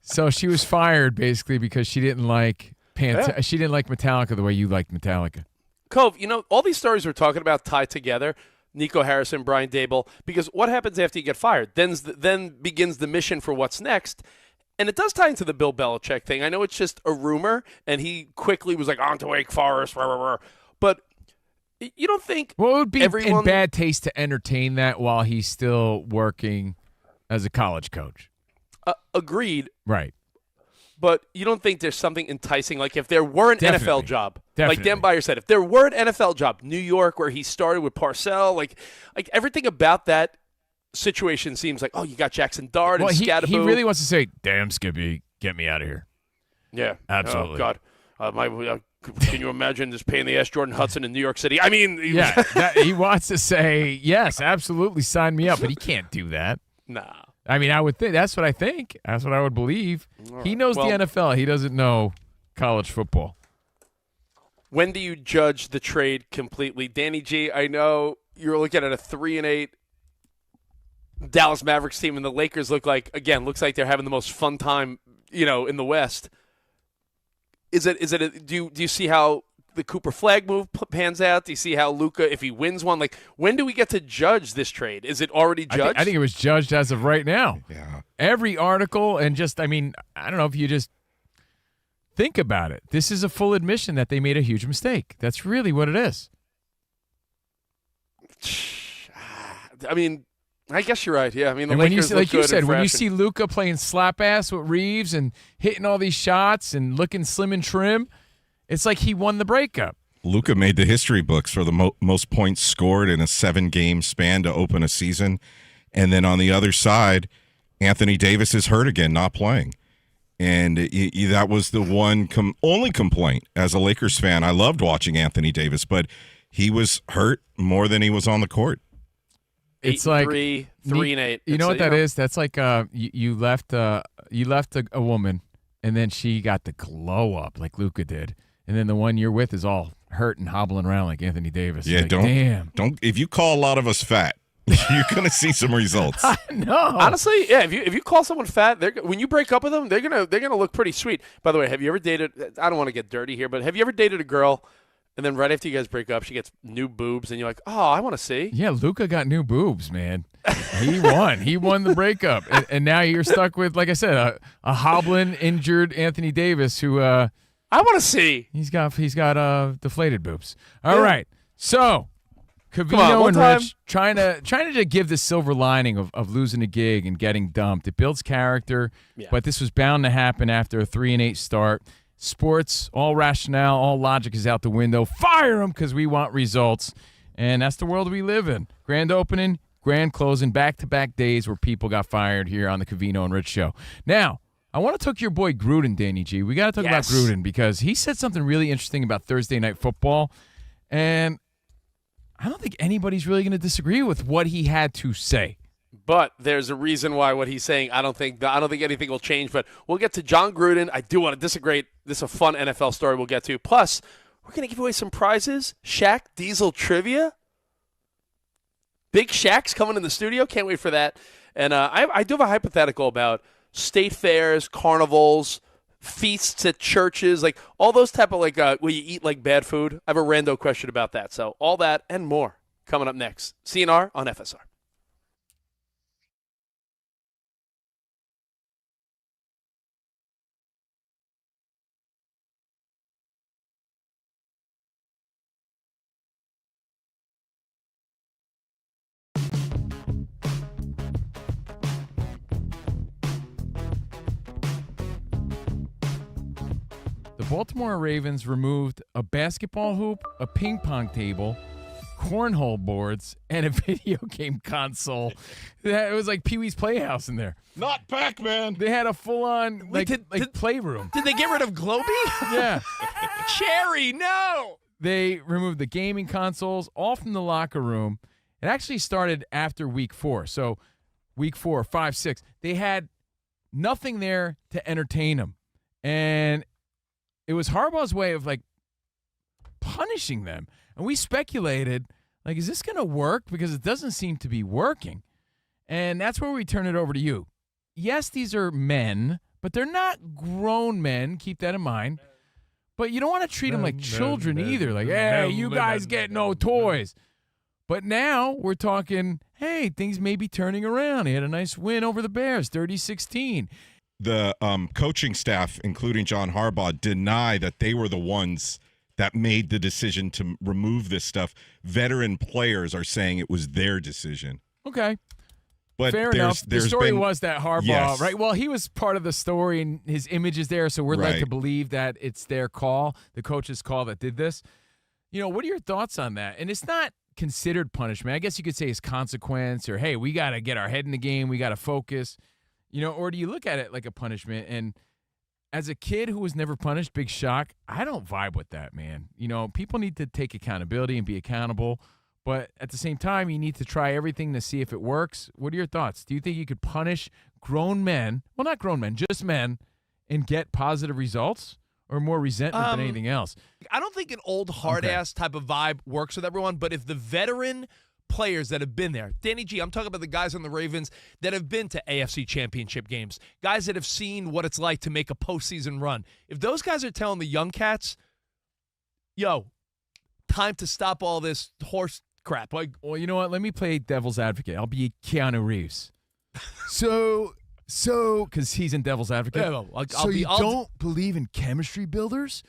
So she was fired basically because she didn't like she didn't like Metallica the way you liked Metallica. Cove, all these stories we're talking about tie together. Nico Harrison, Brian Dable, because what happens after you get fired? Then begins the mission for what's next. And it does tie into the Bill Belichick thing. I know it's just a rumor, and he quickly was like, on to Wake Forest, rah, rah, rah. But you don't think it would be everyone... in bad taste to entertain that while he's still working as a college coach? Agreed. Right. But you don't think there's something enticing, like if there were an NFL job, like Dan Byer said, if there were an NFL job, New York, where he started with Parcells, like everything about that situation seems like, oh, you got Jackson Dart and Scatterbo. He really wants to say, damn, Skippy, get me out of here. Yeah. Absolutely. Oh, God. Can you imagine this pain in the ass Jordan Hudson in New York City? I mean. Yeah, he wants to say, yes, absolutely, sign me up, but he can't do that. Nah. I mean, I would think. That's what I think. That's what I would believe. He knows the NFL. He doesn't know college football. When do you judge the trade completely? Danny G, I know you're looking at a 3-8 Dallas Mavericks team, and the Lakers looks like they're having the most fun time, in the West. Do you see how the Cooper Flag move pans out? Do you see how Luka, if he wins one, like when do we get to judge this trade? Is it already judged? I think it was judged as of right now. Yeah. Every article and I don't know if you just think about it. This is a full admission that they made a huge mistake. That's really what it is. I mean, I guess you're right. Yeah, I mean, the and Lakers when you said, when you fresh see Luka playing slap ass with Reeves and hitting all these shots and looking slim and trim, it's like he won the breakup. Luka made the history books for the most points scored in a 7-game span to open a season. And then on the other side, Anthony Davis is hurt again, not playing. And that was the one only complaint as a Lakers fan. I loved watching Anthony Davis, but he was hurt more than he was on the court. It's like 3-8. You know what that is? That's like you left a woman, and then she got the glow up like Luka did. And then the one you're with is all hurt and hobbling around like Anthony Davis. Yeah, like, don't. If you call a lot of us fat, You're going to see some results. No. Honestly, yeah. If you call someone fat, when you break up with them, they're gonna look pretty sweet. By the way, have you ever dated? I don't want to get dirty here, but have you ever dated a girl, and then right after you guys break up, she gets new boobs, and you're like, oh, I want to see. Yeah, Luca got new boobs, man. He won. He won the breakup, and now you're stuck with, like I said, a hobbling, injured Anthony Davis who. I want to see. He's got deflated boobs. All right, so. Come on, Covino one and time. Rich trying to give the silver lining of losing a gig and getting dumped. It builds character, but this was bound to happen after a 3-8 start. Sports, all rationale, all logic is out the window. Fire them because we want results, and that's the world we live in. Grand opening, grand closing, back-to-back days where people got fired here on the Covino and Rich show. Now, I want to talk to your boy Gruden, Danny G. We got to talk about Gruden because he said something really interesting about Thursday Night Football, and I don't think anybody's really going to disagree with what he had to say. But there's a reason why what he's saying, I don't think anything will change. But we'll get to John Gruden. I do want to disagree. This is a fun NFL story we'll get to. Plus, we're going to give away some prizes. Shaq Diesel trivia. Big Shaq's coming in the studio. Can't wait for that. And I do have a hypothetical about state fairs, carnivals, feasts at churches, like all those type of where you eat like bad food. I have a rando question about that. So all that and more coming up next. CNR on FSR. The Baltimore Ravens removed a basketball hoop, a ping pong table, cornhole boards, and a video game console. It was like Pee-wee's Playhouse in there. Not Pac-Man. They had a full-on playroom. Did they get rid of Globey? Yeah. Cherry, no. They removed the gaming consoles all from the locker room. It actually started after week 4. So week 4, 5, 6, they had nothing there to entertain them. And it was Harbaugh's way of punishing them. And we speculated, is this going to work? Because it doesn't seem to be working. And that's where we turn it over to you. Yes, these are men, but they're not grown men. Keep that in mind. But you don't want to treat them like children either. Hey, you guys get no toys. But now we're talking, hey, things may be turning around. He had a nice win over the Bears, 30-16. The coaching staff, including John Harbaugh, deny that they were the ones that made the decision to remove this stuff. Veteran players are saying it was their decision. Okay. But fair enough. The story was that Harbaugh, yes. right? Well, he was part of the story, and his image is there, so we're led to believe that it's their call, the coach's call that did this. What are your thoughts on that? And it's not considered punishment. I guess you could say it's consequence, or, hey, we got to get our head in the game, we got to focus. Or do you look at it like a punishment? And as a kid who was never punished, big shock, I don't vibe with that, man. People need to take accountability and be accountable. But at the same time, you need to try everything to see if it works. What are your thoughts? Do you think you could punish grown men, well, not grown men, just men, and get positive results? Or more resentment than anything else? I don't think an old hard-ass type of vibe works with everyone, but if the veteran players that have been there, Danny G, I'm talking about the guys on the Ravens that have been to AFC championship games, guys that have seen what it's like to make a postseason run. If those guys are telling the young cats, yo, time to stop all this horse crap. Well, you know what? Let me play devil's advocate. I'll be Keanu Reeves. Because he's in devil's advocate. Yeah, you don't believe in chemistry builders?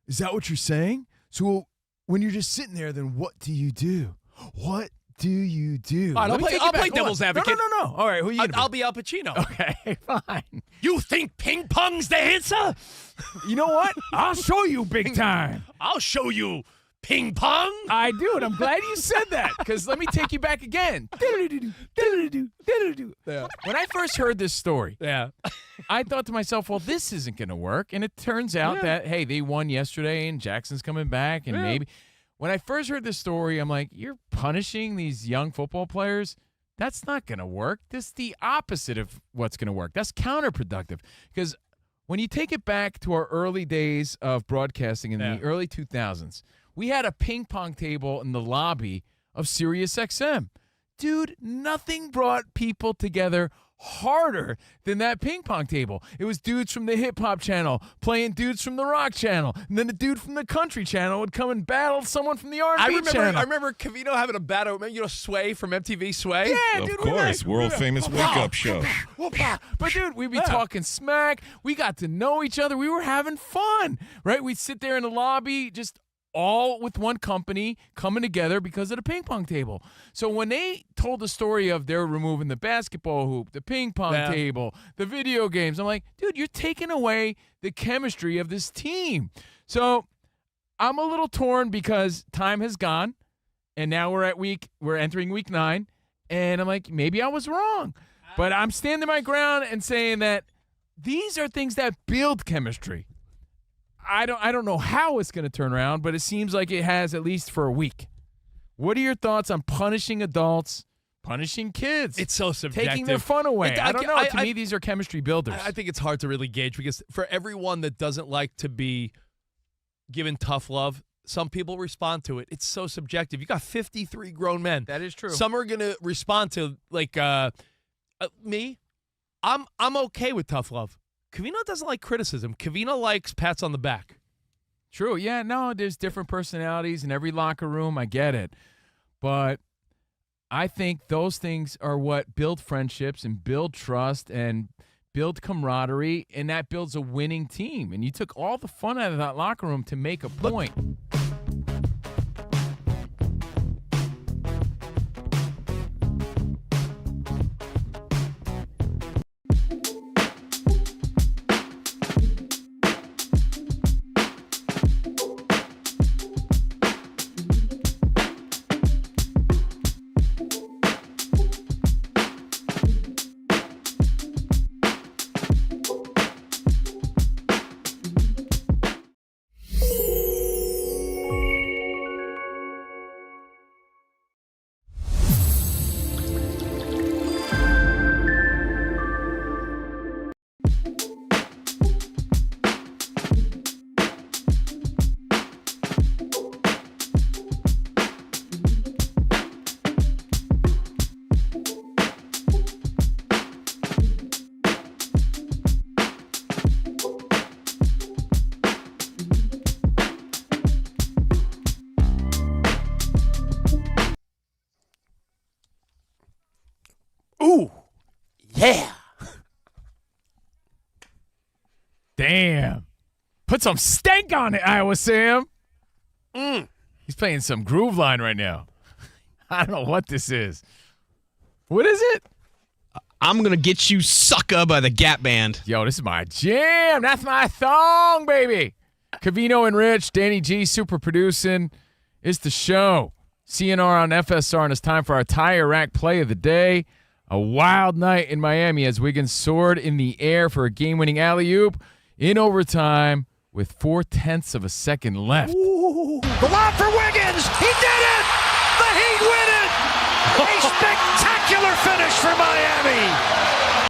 Is that what you're saying? So when you're just sitting there, then what do you do? What do you do? All right, I'll play devil's advocate. No. All right, who are you? I'll be Al Pacino. Okay, fine. You think ping pong's the answer? You know what? I'll show you big time. I'll show you ping pong. I do, and I'm glad you said that, because let me take you back again. Yeah. When I first heard this story, Yeah. I thought to myself, well, this isn't going to work. And it turns out that, hey, they won yesterday, and Jackson's coming back, and maybe. When I first heard this story, I'm like, you're punishing these young football players? That's not going to work. That's the opposite of what's going to work. That's counterproductive. Because when you take it back to our early days of broadcasting in the early 2000s, we had a ping pong table in the lobby of Sirius XM. Dude, nothing brought people together harder than that ping pong table. It was dudes from the hip hop channel playing dudes from the rock channel, and then a dude from the country channel would come and battle someone from the R&B channel. I remember Covino having a battle. Remember, Sway from MTV Sway? Yeah, Of dude, course, world famous wake up show. But dude, we'd be talking smack. We got to know each other. We were having fun, right? We'd sit there in the lobby, just all with one company coming together because of the ping pong table. So when they told the story of they're removing the basketball hoop, the ping pong table, the video games, I'm like, dude, you're taking away the chemistry of this team. So I'm a little torn because time has gone, and now we're entering week 9, and I'm like, maybe I was wrong. But I'm standing my ground and saying that these are things that build chemistry. I don't know how it's going to turn around, but it seems like it has, at least for a week. What are your thoughts on punishing adults, punishing kids? It's so subjective. Taking their fun away. I don't know. To me, these are chemistry builders. I think it's hard to really gauge because for everyone that doesn't like to be given tough love, some people respond to it. It's so subjective. You got 53 grown men. That is true. Some are going to respond to, like, me. I'm okay with tough love. Covino doesn't like criticism. Covino likes pats on the back. True. Yeah, no, there's different personalities in every locker room. I get it. But I think those things are what build friendships and build trust and build camaraderie, and that builds a winning team. And you took all the fun out of that locker room to make a point. Ooh, yeah. Damn. Put some stank on it, Iowa Sam. He's playing some groove line right now. I don't know what this is. What is it? I'm going to get you sucker by the Gap Band. Yo, this is my jam. That's my song, baby. Covino and Rich, Danny G, super producing. It's the show. CNR on FSR, and it's time for our tire rack play of the day. A wild night in Miami as Wiggins soared in the air for a game-winning alley-oop in overtime with 0.4 of a second left. The lob for Wiggins. He did it. The Heat win it. A spectacular finish for Miami.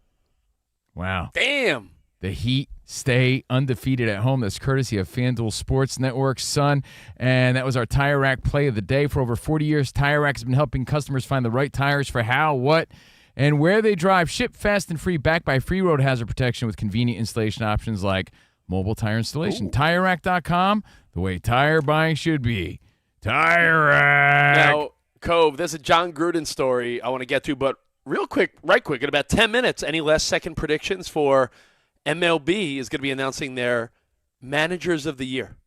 Wow. Damn. The Heat stay undefeated at home. That's courtesy of FanDuel Sports Network, son. And that was our Tire Rack play of the day. For over 40 years, Tire Rack has been helping customers find the right tires for how, what, and where they drive. Ship fast and free, backed by free road hazard protection with convenient installation options like mobile tire installation. TireRack.com, the way tire buying should be. Tire Rack. Now, Cove, there's a John Gruden story I want to get to, but real quick, right quick, in about 10 minutes, any last second predictions for MLB is going to be announcing their managers of the year.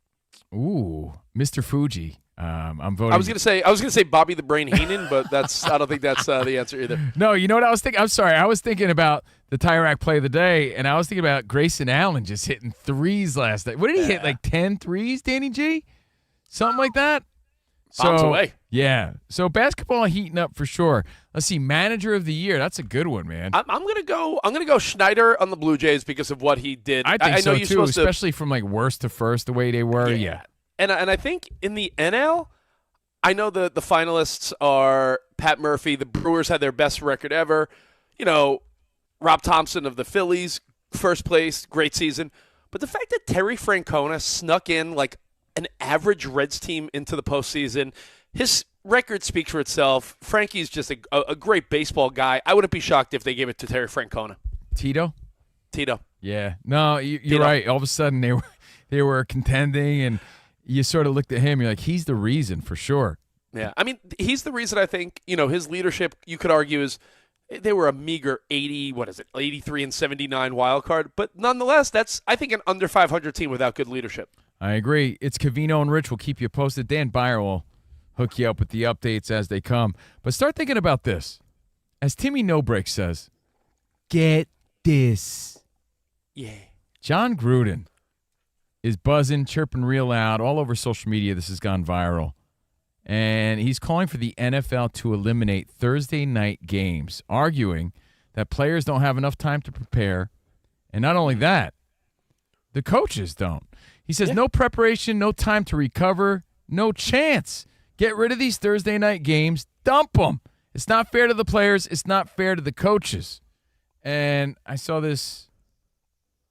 Ooh, Mr. Fuji. I'm voting. I was gonna say Bobby the Brain Heenan, but I don't think that's the answer either. No, you know what I was thinking? I'm sorry. I was thinking about the Tire Rack play of the day, and I was thinking about Grayson Allen just hitting threes last night. What did he hit, like 10 threes, Danny G? Something like that? Bombs away. Yeah. So basketball heating up for sure. Let's see, manager of the year. That's a good one, man. I'm gonna go Schneider on the Blue Jays because of what he did. I think so know you're too, supposed especially from like worst to first, the way they were. Yeah. And I think in the NL, I know the finalists are Pat Murphy. The Brewers had their best record ever. You know, Rob Thompson of the Phillies, first place, great season. But the fact that Terry Francona snuck in like an average Reds team into the postseason, his record speaks for itself. Frankie's just a great baseball guy. I wouldn't be shocked if they gave it to Terry Francona. Tito? Yeah. No, you're right. All of a sudden they were contending, and you sort of looked at him. You're like, he's the reason for sure. Yeah. I mean, he's the reason I think, his leadership, you could argue, is they were a meager 83 and 79 wild card. But nonetheless, that's, I think, an under 500 team without good leadership. I agree. It's Covino and Rich. We'll keep you posted. Dan Byer will hook you up with the updates as they come. But start thinking about this. As Timmy No-Break says, get this. Yeah. John Gruden is buzzing, chirping real loud all over social media. This has gone viral. And he's calling for the NFL to eliminate Thursday night games, arguing that players don't have enough time to prepare. And not only that, the coaches don't. He says no preparation, no time to recover, no chance. Get rid of these Thursday night games. Dump them. It's not fair to the players. It's not fair to the coaches. And I saw this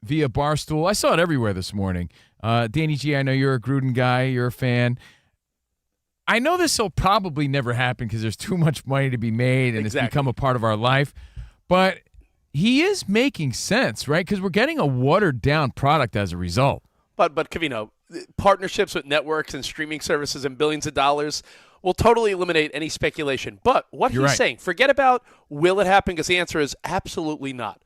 via Barstool. I saw it everywhere this morning. Danny G, I know you're a Gruden guy. You're a fan. I know this will probably never happen because there's too much money to be made and it's become a part of our life. But he is making sense, right? Because we're getting a watered-down product as a result. But Covino, partnerships with networks and streaming services and billions of dollars will totally eliminate any speculation. But what he's saying, forget about will it happen, because the answer is absolutely not.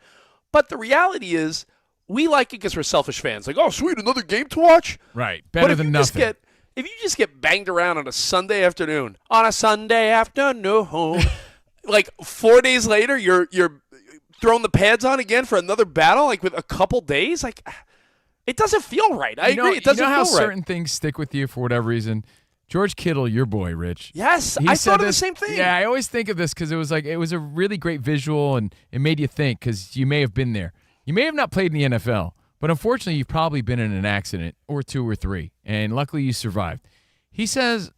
But the reality is we like it because we're selfish fans. Like, oh, sweet, another game to watch? Right, better than nothing. If you just get banged around on a Sunday afternoon, like 4 days later, you're throwing the pads on again for another battle, like with a couple days, like it doesn't feel right. I agree, it doesn't feel right. You know how certain things stick with you for whatever reason? George Kittle, your boy, Rich. Yes, I thought of the same thing. Yeah, I always think of this because it was a really great visual and it made you think because you may have been there. You may have not played in the NFL. But unfortunately, you've probably been in an accident or two or three, and luckily you survived. He says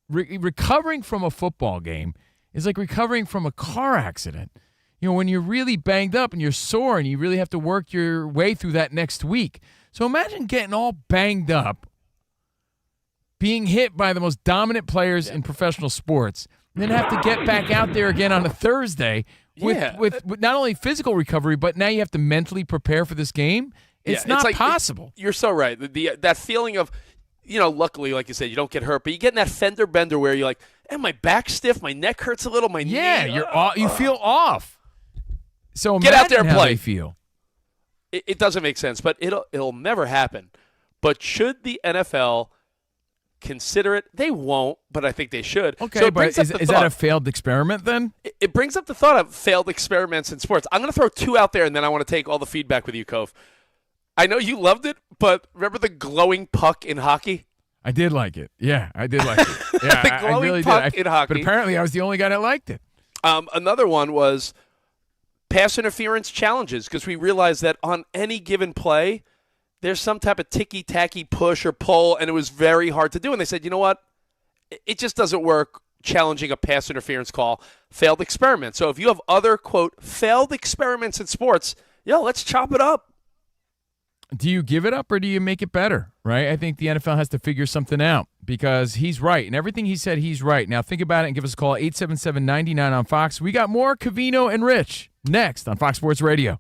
recovering from a football game is like recovering from a car accident. When you're really banged up and you're sore and you really have to work your way through that next week. So imagine getting all banged up, being hit by the most dominant players in professional sports, and then have to get back out there again on a Thursday with not only physical recovery, but now you have to mentally prepare for this game. It's not possible. You're so right. That feeling of, luckily, like you said, you don't get hurt, but you get in that fender bender where you're like, my back's stiff, my neck hurts a little, my knee. Yeah, you feel off. So get out there and how play. They feel. It doesn't make sense, but it'll never happen. But should the NFL consider it? They won't, but I think they should. Okay, so but is that a failed experiment then? It brings up the thought of failed experiments in sports. I'm going to throw two out there, and then I want to take all the feedback with you, Cove. I know you loved it, but remember the glowing puck in hockey? I did like it. Yeah, I did like it. Yeah, the glowing I really puck did. in hockey. But apparently I was the only guy that liked it. Another one was pass interference challenges, because we realized that on any given play, there's some type of ticky-tacky push or pull, and it was very hard to do. And they said, you know what? It just doesn't work challenging a pass interference call. Failed experiment. So if you have other, quote, failed experiments in sports, let's chop it up. Do you give it up or do you make it better, right? I think the NFL has to figure something out because he's right. And everything he said, he's right. Now think about it and give us a call, 877-99 on Fox. We got more Covino and Rich next on Fox Sports Radio.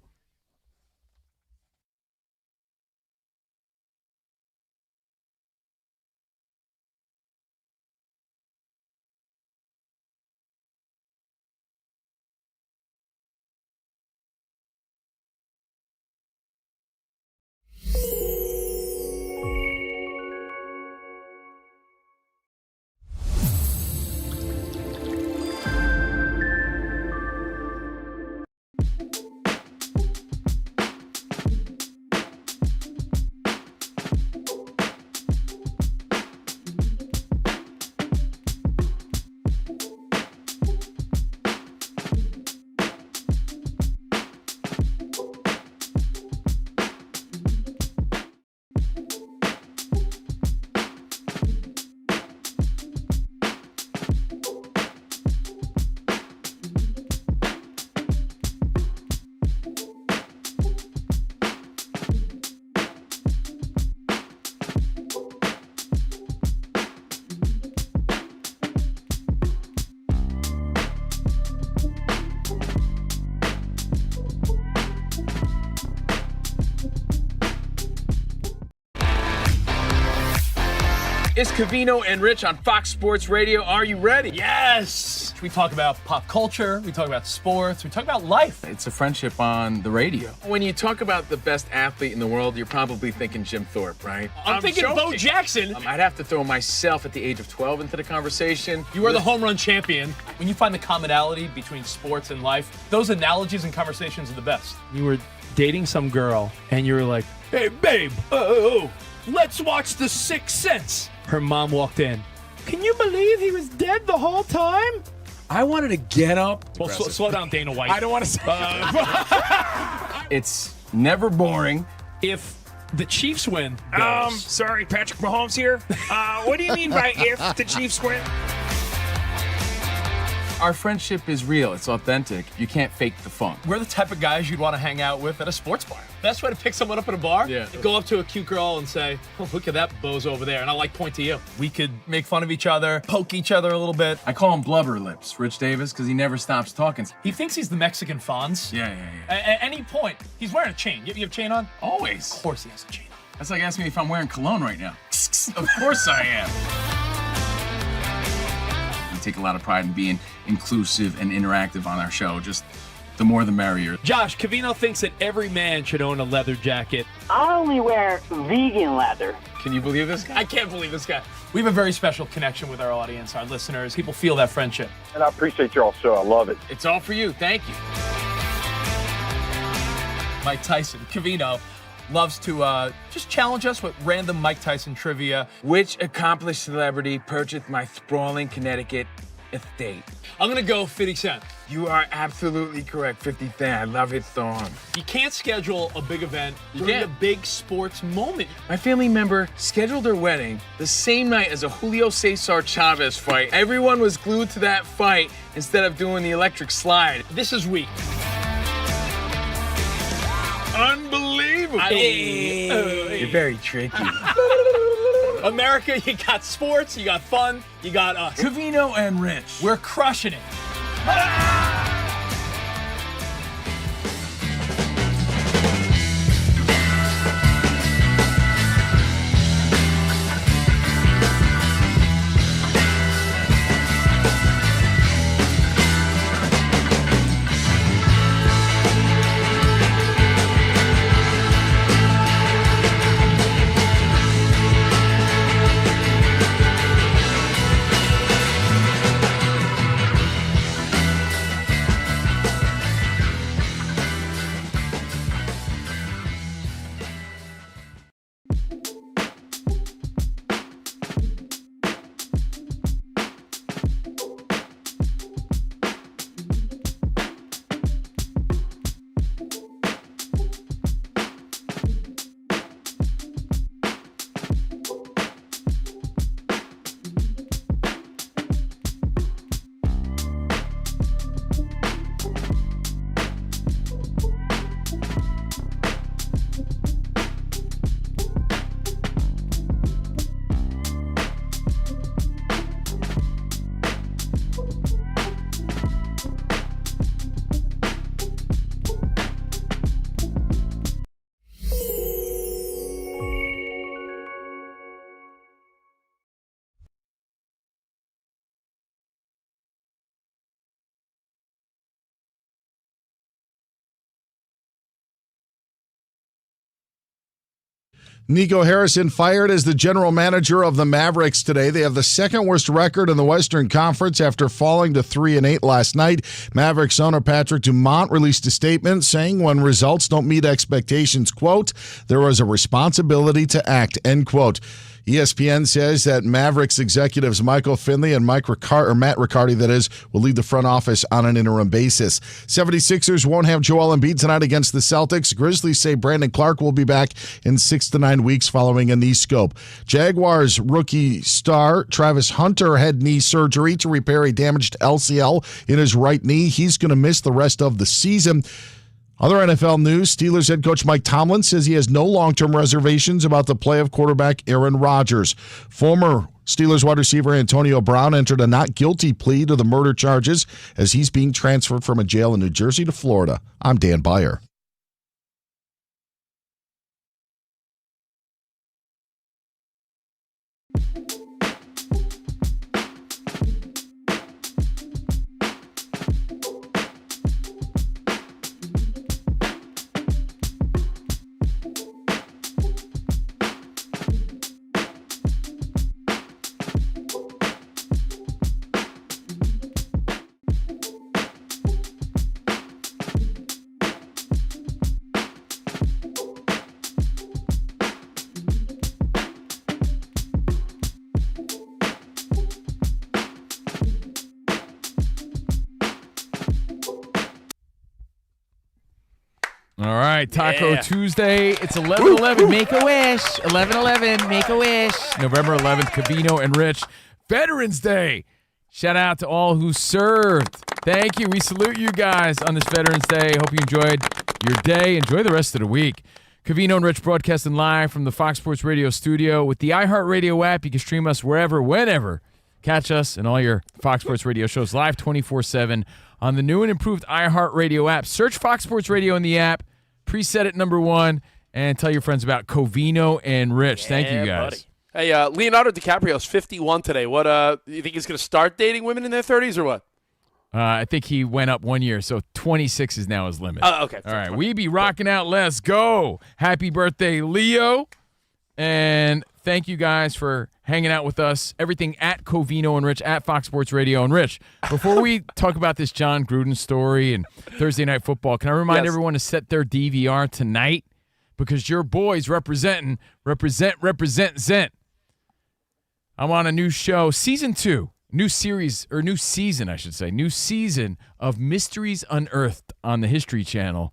It's Covino and Rich on Fox Sports Radio. Are you ready? Yes! We talk about pop culture, we talk about sports, we talk about life. It's a friendship on the radio. When you talk about the best athlete in the world, you're probably thinking Jim Thorpe, right? I'm thinking joking. Bo Jackson. I'd have to throw myself at the age of 12 into the conversation. You are the home run champion. When you find the commonality between sports and life, those analogies and conversations are the best. You were dating some girl, and you were like, hey, babe, let's watch The Sixth Sense. Her mom walked in. Can you believe he was dead the whole time? I wanted to get up. Well, slow down, Dana White. I don't want to say It's never boring. If the Chiefs win, sorry, Patrick Mahomes here. What do you mean by if the Chiefs win? Our friendship is real. It's authentic. You can't fake the fun. we're the type of guys you'd want to hang out with at a sports bar. Best way to pick someone up at a bar? Yeah. Go up to a cute girl and say, oh, look at that bozo over there. And I point to you. We could make fun of each other, poke each other a little bit. I call him Blubber Lips, Rich Davis, because he never stops talking. He thinks he's the Mexican Fonz. Yeah. At any point, he's wearing a chain. You have a chain on? Always. Of course he has a chain on. That's like asking me if I'm wearing cologne right now. Of course I am. We take a lot of pride in being inclusive and interactive on our show. Just the more the merrier. Josh, Covino thinks that every man should own a leather jacket. I only wear vegan leather. Can you believe this guy? I can't believe this guy. We have a very special connection with our audience, our listeners. People feel that friendship. And I appreciate y'all's show. I love it. It's all for you. Thank you. Mike Tyson, Covino, loves to just challenge us with random Mike Tyson trivia. Which accomplished celebrity purchased my sprawling Connecticut estate? I'm going to go 50 Cent. You are absolutely correct. 50 Cent. I love his song. You can't schedule a big event during can't. a big sports moment. My family member scheduled their wedding the same night as a Julio Cesar Chavez fight. Everyone was glued to that fight instead of doing the electric slide. This is weak. Unbelievable. You're very tricky. America, you got sports, you got fun, you got us. Covino and Rich. We're crushing it. Nico Harrison fired as the general manager of the Mavericks today. They have the second worst record in the Western Conference after falling to 3-8 last night. Mavericks owner Patrick Dumont released a statement saying when results don't meet expectations, quote, there was a responsibility to act, end quote. ESPN says that Mavericks executives Michael Finley and Matt Riccardi, that is, will lead the front office on an interim basis. 76ers won't have Joel Embiid tonight against the Celtics. Grizzlies say Brandon Clark will be back in 6 to 9 weeks following a knee scope. Jaguars rookie star Travis Hunter had knee surgery to repair a damaged LCL in his right knee. He's going to miss the rest of the season. Other NFL news, Steelers head coach Mike Tomlin says he has no long-term reservations about the play of quarterback Aaron Rodgers. Former Steelers wide receiver Antonio Brown entered a not guilty plea to the murder charges as he's being transferred from a jail in New Jersey to Florida. I'm Dan Byer. All right, Taco Yeah. Tuesday. It's 11/11. Make a wish. 11/11. Make a wish. November 11th, Covino and Rich. Veterans Day. Shout out to all who served. Thank you. We salute you guys on this Veterans Day. Hope you enjoyed your day. Enjoy the rest of the week. Covino and Rich broadcasting live from the Fox Sports Radio studio. With the iHeartRadio app, you can stream us wherever, whenever. Catch us and all your Fox Sports Radio shows live 24/7 on the new and improved iHeartRadio app. Search Fox Sports Radio in the app, preset it number 1, and tell your friends about Covino and Rich. Thank you, guys. Buddy. Hey, Leonardo DiCaprio's 51 today. What? You think he's going to start dating women in their 30s or what? I think he went up 1 year, so 26 is now his limit. Okay. All right, we be rocking out. Let's go. Happy birthday, Leo. And thank you guys for hanging out with us. Everything at Covino and Rich, at Fox Sports Radio and Rich. Before we talk about this John Gruden story and Thursday Night Football, can I remind everyone to set their DVR tonight? Because your boys represent Zent. I'm on a new show, season 2, new season of Mysteries Unearthed on the History Channel.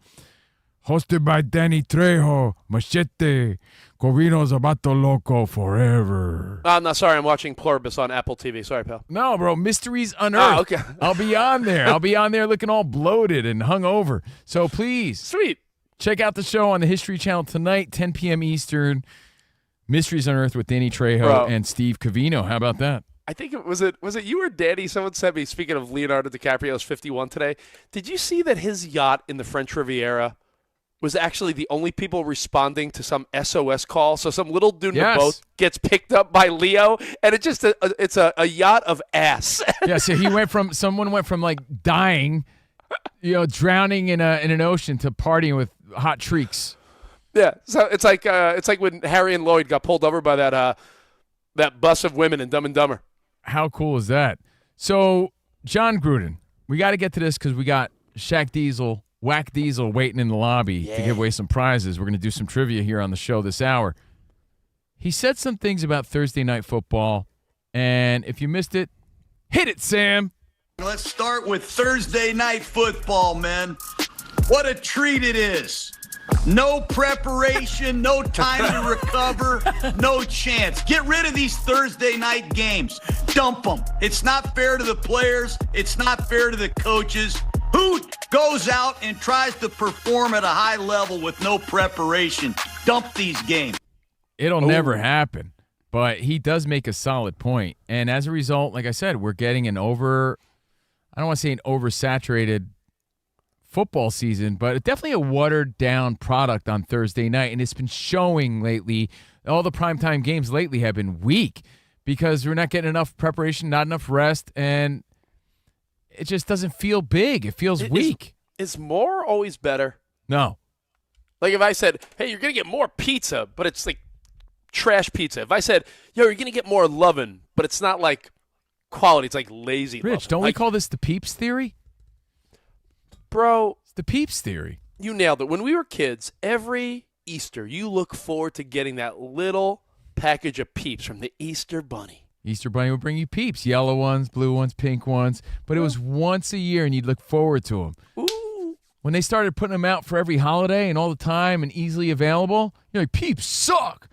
Hosted by Danny Trejo, Machete, Covino's Abato Loco forever. No, sorry. I'm watching Pluribus on Apple TV. Sorry, pal. No, bro, Mysteries Unearthed. Okay. I'll be on there. Looking all bloated and hungover. So please. Sweet. Check out the show on the History Channel tonight, 10 p.m. Eastern. Mysteries Unearthed with Danny Trejo and Steve Covino. How about that? I think it was you or Danny? Someone sent me, speaking of Leonardo DiCaprio's 51 today, did you see that his yacht in the French Riviera was actually the only people responding to some SOS call? So some little dude in a boat gets picked up by Leo, and it's a yacht of ass. Yeah, so someone went from like dying, drowning in an ocean to partying with hot shrieks. Yeah, so it's like when Harry and Lloyd got pulled over by that bus of women in Dumb and Dumber. How cool is that? So John Gruden, we got to get to this because we got Whack Diesel waiting in the lobby to give away some prizes. We're going to do some trivia here on the show this hour. He said some things about Thursday Night Football, and if you missed it, hit it, Sam. Let's start with Thursday Night Football, man. What a treat it is. No preparation, no time to recover, no chance. Get rid of these Thursday night games. Dump them. It's not fair to the players. It's not fair to the coaches. Who goes out and tries to perform at a high level with no preparation? Dump these games. It'll never happen, but he does make a solid point. And as a result, like I said, we're getting I don't want to say an oversaturated football season, but definitely a watered-down product on Thursday night, and it's been showing lately. All the primetime games lately have been weak because we're not getting enough preparation, not enough rest, and it just doesn't feel big. It feels weak. Is more always better? No. Like if I said, hey, you're going to get more pizza, but it's like trash pizza. If I said, yo, you're going to get more lovin', but it's not like quality. It's like lazy Rich, don't we call this the Peeps theory? Bro. It's the Peeps theory. You nailed it. When we were kids, every Easter, you look forward to getting that little package of Peeps from the Easter Bunny. Easter Bunny would bring you Peeps, yellow ones, blue ones, pink ones, but it was once a year and you'd look forward to them. Ooh. When they started putting them out for every holiday and all the time and easily available, you're like, Peeps suck.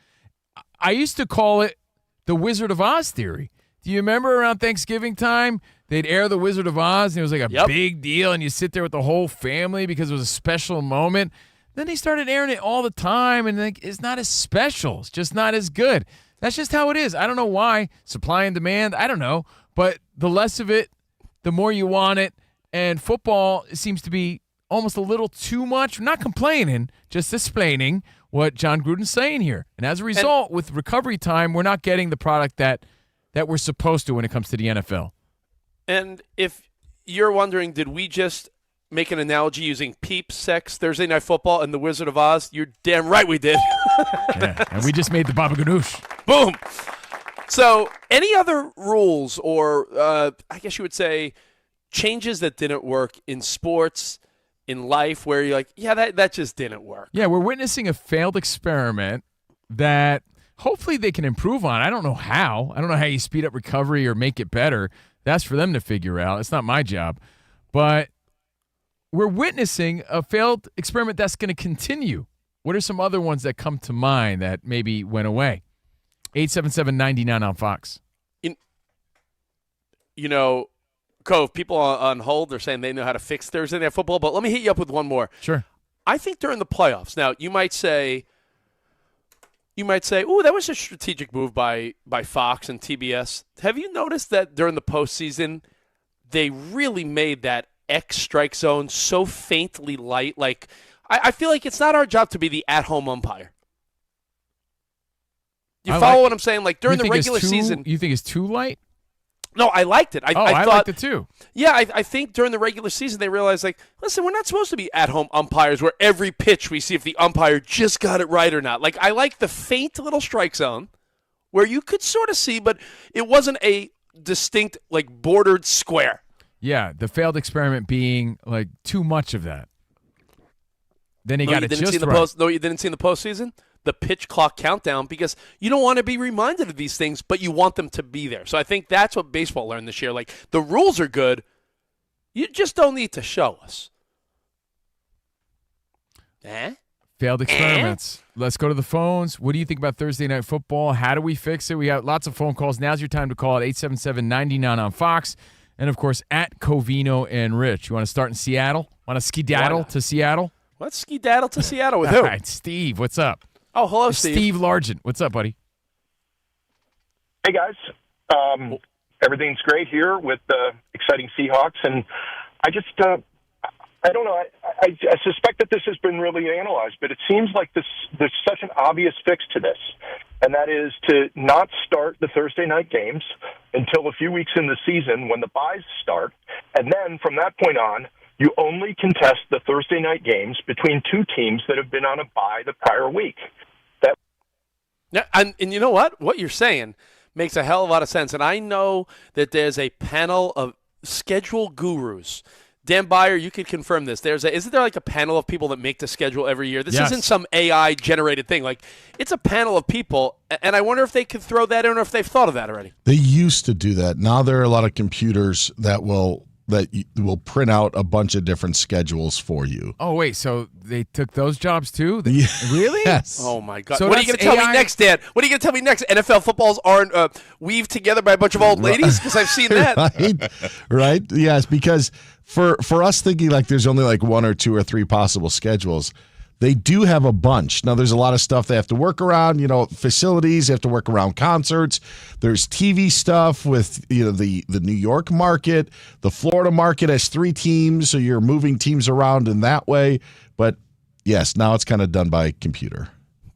I used to call it the Wizard of Oz theory. Do you remember around Thanksgiving time, they'd air the Wizard of Oz and it was like a big deal and you sit there with the whole family because it was a special moment. Then they started airing it all the time and it's not as special. It's just not as good. That's just how it is. I don't know why. Supply and demand, I don't know. But the less of it, the more you want it. And football seems to be almost a little too much. I'm not complaining, just explaining what John Gruden's saying here. And as a result, with recovery time, we're not getting the product that we're supposed to when it comes to the NFL. And if you're wondering, did we just make an analogy using Peeps, Sex, Thursday Night Football, and the Wizard of Oz? You're damn right we did. Yeah, and we just made the Baba Ganoush. Boom. So any other rules or I guess you would say changes that didn't work in sports, in life, where you're like, yeah, that just didn't work? Yeah, we're witnessing a failed experiment that hopefully they can improve on. I don't know how. I don't know how you speed up recovery or make it better. That's for them to figure out. It's not my job. But we're witnessing a failed experiment that's going to continue. What are some other ones that come to mind that maybe went away? 877-99 on Fox. You know, Cove, people on hold, they're saying they know how to fix Thursday Night Football, but let me hit you up with one more. Sure. I think during the playoffs, now you might say, "Ooh, that was a strategic move by Fox and TBS." Have you noticed that during the postseason, they really made that X strike zone so faintly light? Like, I feel like it's not our job to be the at-home umpire. You follow what I'm saying? Like during the regular season, you think it's too light? No, I liked it. I thought, liked it too. Yeah, I think during the regular season they realized, like, listen, we're not supposed to be at-home umpires where every pitch we see if the umpire just got it right or not. Like, I like the faint little strike zone where you could sort of see, but it wasn't a distinct, like, bordered square. Yeah, the failed experiment being, like, too much of that. Then he got it just right. No, you didn't see in the postseason? The pitch clock countdown, because you don't want to be reminded of these things, but you want them to be there. So I think that's what baseball learned this year. Like, the rules are good. You just don't need to show us. Failed experiments. Let's go to the phones. What do you think about Thursday Night Football? How do we fix it? We got lots of phone calls. Now's your time to call at 877-99 on Fox. And, of course, at Covino and Rich. You want to start in Seattle? Want to skedaddle to Seattle? Let's skedaddle to Seattle with who? All right, Steve, what's up? Oh, hello, Steve. Steve Largent. What's up, buddy? Hey, guys. Everything's great here with the exciting Seahawks. And I just, I don't know. I suspect that this has been really analyzed, but it seems like there's such an obvious fix to this. And that is to not start the Thursday night games until a few weeks in the season when the byes start. And then from that point on, you only contest the Thursday night games between two teams that have been on a bye the prior week. Yeah, and you know what? What you're saying makes a hell of a lot of sense. And I know that there's a panel of schedule gurus. Dan Beyer, you could confirm this. Isn't there like a panel of people that make the schedule every year? This isn't some AI-generated thing. Like, it's a panel of people, and I wonder if they could throw that in or if they've thought of that already. They used to do that. Now there are a lot of computers that will print out a bunch of different schedules for you. Oh, wait, so they took those jobs too? Yeah. Really? Yes. Oh, my God. So what are you going to tell me next, Dan? What are you going to tell me next? NFL footballs aren't weaved together by a bunch of old ladies? Because I've seen that. Right? Yes, because for us thinking like there's only like one or two or three possible schedules, they do have a bunch. Now, there's a lot of stuff they have to work around, facilities, they have to work around concerts. There's TV stuff with, the New York market. The Florida market has 3 teams, so you're moving teams around in that way. But, yes, now it's kind of done by computer.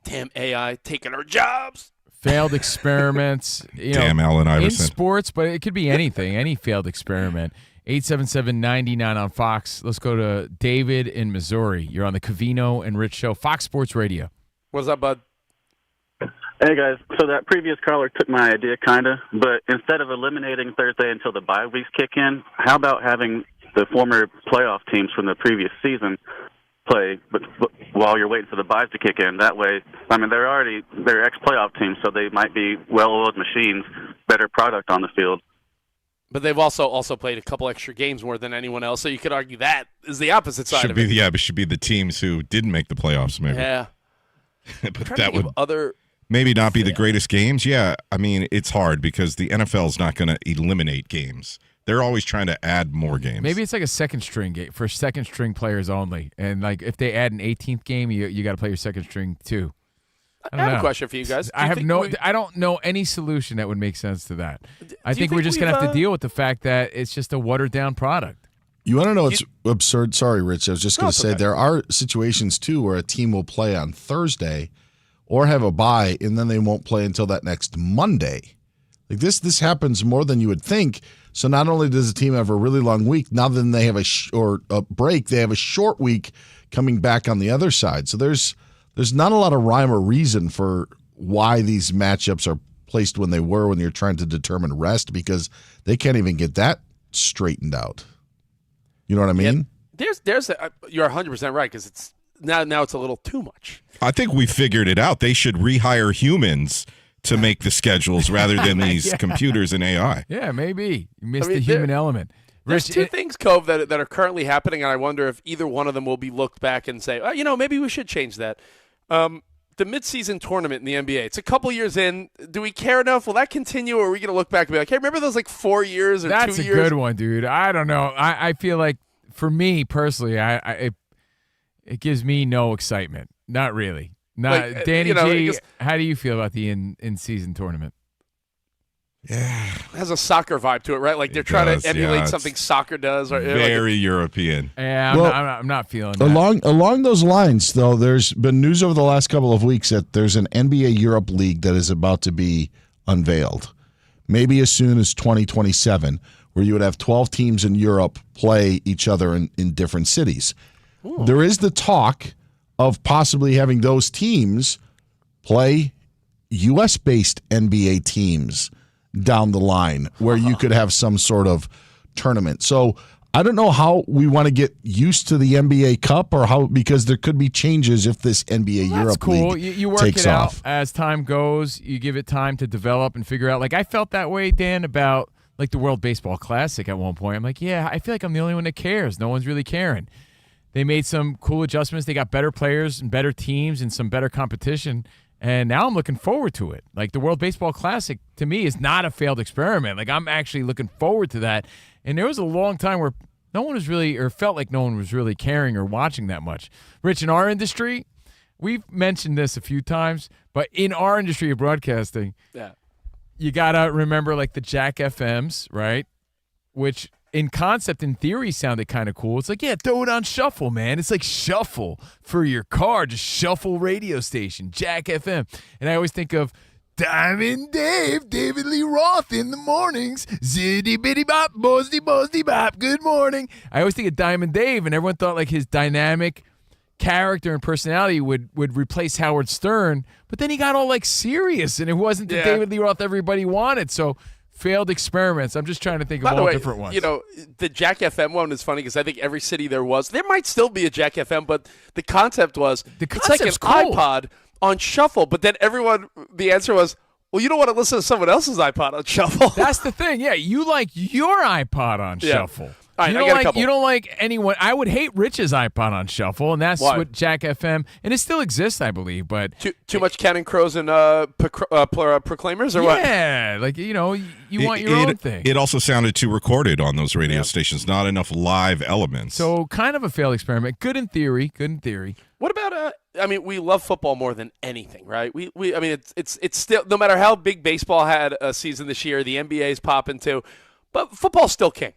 Damn AI taking our jobs. Failed experiments. Damn Allen Iverson. In sports, but it could be anything, any failed experiment. 877-99 on Fox. Let's go to David in Missouri. You're on the Covino and Rich Show, Fox Sports Radio. What's up, bud? Hey, guys. So that previous caller took my idea, kind of, but instead of eliminating Thursday until the bye weeks kick in, how about having the former playoff teams from the previous season play but while you're waiting for the byes to kick in? That way, they're ex-playoff teams, so they might be well-oiled machines, better product on the field. But they've also played a couple extra games more than anyone else, so you could argue that is the opposite side of it. Yeah, but it should be the teams who didn't make the playoffs, maybe. Yeah. But that would other maybe not be the greatest games. Yeah, I mean, it's hard because the NFL is not going to eliminate games. They're always trying to add more games. Maybe it's like a second string game for second string players only. And like if they add an 18th game, you got to play your second string too. I have a question for you guys. I don't know any solution that would make sense to that. I think we're just going to have to deal with the fact that it's just a watered down product. You want to know what's absurd? Sorry, Rich. I was just going to say there are situations too where a team will play on Thursday or have a bye, and then they won't play until that next Monday. Like this happens more than you would think. So not only does a team have a really long week, now then they have a break. They have a short week coming back on the other side. So there's not a lot of rhyme or reason for why these matchups are placed when you're trying to determine rest, because they can't even get that straightened out. You know what I mean? Yeah, you're 100% right, because it's now it's a little too much. I think we figured it out. They should rehire humans to make the schedules rather than these computers and AI. Yeah, maybe. You missed the human element. There's Rich, two things, Cove, that are currently happening, and I wonder if either one of them will be looked back and say, oh, maybe we should change that. The midseason tournament in the NBA. It's a couple years in. Do we care enough? Will that continue, or are we going to look back and be like, hey, remember those 4 years or 2 years? That's a good one, dude. I don't know. I feel like, for me personally, it gives me no excitement. Not really. Danny G, how do you feel about the in-season tournament? Yeah, it has a soccer vibe to it, right? Like they're trying to emulate something soccer does. Or, very European. Yeah, I'm not feeling that. Along those lines, though, there's been news over the last couple of weeks that there's an NBA Europe League that is about to be unveiled, maybe as soon as 2027, where you would have 12 teams in Europe play each other in different cities. Ooh. There is the talk of possibly having those teams play U.S.-based NBA teams down the line, where you could have some sort of tournament. So I don't know how we want to get used to the NBA Cup, or how, because there could be changes if this NBA Europe League you work takes it out off. as time goes. You give it time to develop and figure out. Like, I felt that way, Dan, about the World Baseball Classic at one point. I'm like, yeah, I feel like I'm the only one that cares. No one's really caring. They made some cool adjustments. They got better players and better teams and some better competition. And now I'm looking forward to it. Like, the World Baseball Classic, to me, is not a failed experiment. Like, I'm actually looking forward to that. And there was a long time where no one was really, or felt like no one was really caring or watching that much. Rich, in our industry, we've mentioned this a few times, but in our industry of broadcasting, you got to remember, the Jack FMs, right? Which, in concept, in theory, sounded kind of cool. It's like, yeah, throw it on shuffle, man. It's like shuffle for your car. Just shuffle radio station, Jack FM. And I always think of Diamond Dave, David Lee Roth in the mornings. Zitty bitty bop, bozdy bop, good morning. I always think of Diamond Dave, and everyone thought his dynamic character and personality would replace Howard Stern. But then he got all serious, and it wasn't the David Lee Roth everybody wanted. So, failed experiments. I'm just trying to think of all different ones. The Jack FM one is funny because I think every city there might still be a Jack FM, but the concept was it's like an cool. iPod on shuffle. But then the answer was, well, you don't want to listen to someone else's iPod on shuffle. That's the thing. Yeah, you like your iPod on shuffle. All right, you don't like anyone. I would hate Rich's iPod on shuffle, and that's what Jack FM, and it still exists, I believe. But too much Counting Crows and Proclaimers, or what? Yeah, you want your own thing. It also sounded too recorded on those radio stations. Not enough live elements. So kind of a failed experiment. Good in theory. What about we love football more than anything, right? It's still, no matter how big baseball had a season this year, the NBA's popping too, but football's still king.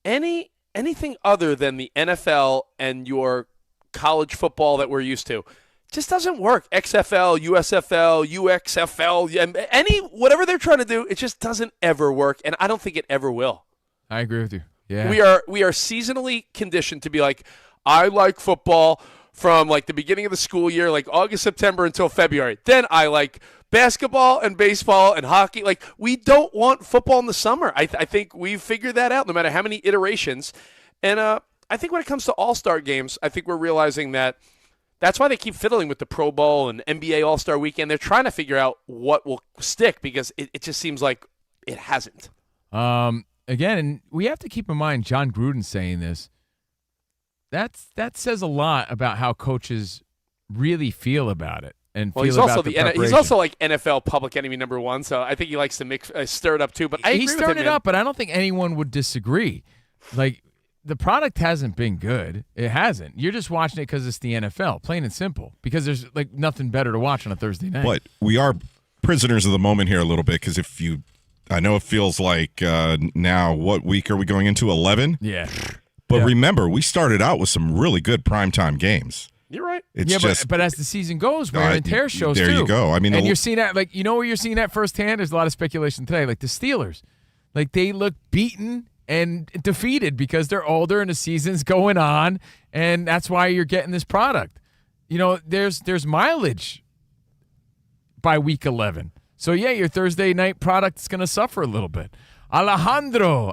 Anything other than the NFL and your college football that we're used to just doesn't work. XFL, USFL, UXFL, whatever they're trying to do, it just doesn't ever work, and I don't think it ever will. I agree with you. Yeah, we are seasonally conditioned to be like, I like football from the beginning of the school year, August, September until February. Then I like basketball and baseball and hockey. We don't want football in the summer. I think we've figured that out no matter how many iterations. And I think when it comes to all-star games, I think we're realizing that's why they keep fiddling with the Pro Bowl and NBA All-Star Weekend. They're trying to figure out what will stick because it just seems like it hasn't. Again, and we have to keep in mind John Gruden saying this. That says a lot about how coaches really feel about it. He's also he's also NFL public enemy number one, so I think he likes to stir it up too. But he's stirring it up, but I don't think anyone would disagree. The product hasn't been good. It hasn't. You're just watching it because it's the NFL, plain and simple. Because there's nothing better to watch on a Thursday night. But we are prisoners of the moment here a little bit because I know it feels like now, what week are we going into? 11? Yeah. But remember, we started out with some really good primetime games. You're right. But as the season goes, wear and tear shows there too. There you go. And you're seeing that, where you're seeing that firsthand. There's a lot of speculation today. The Steelers, they look beaten and defeated because they're older and the season's going on, and that's why you're getting this product. There's mileage by week 11. So your Thursday night product is going to suffer a little bit. Alejandro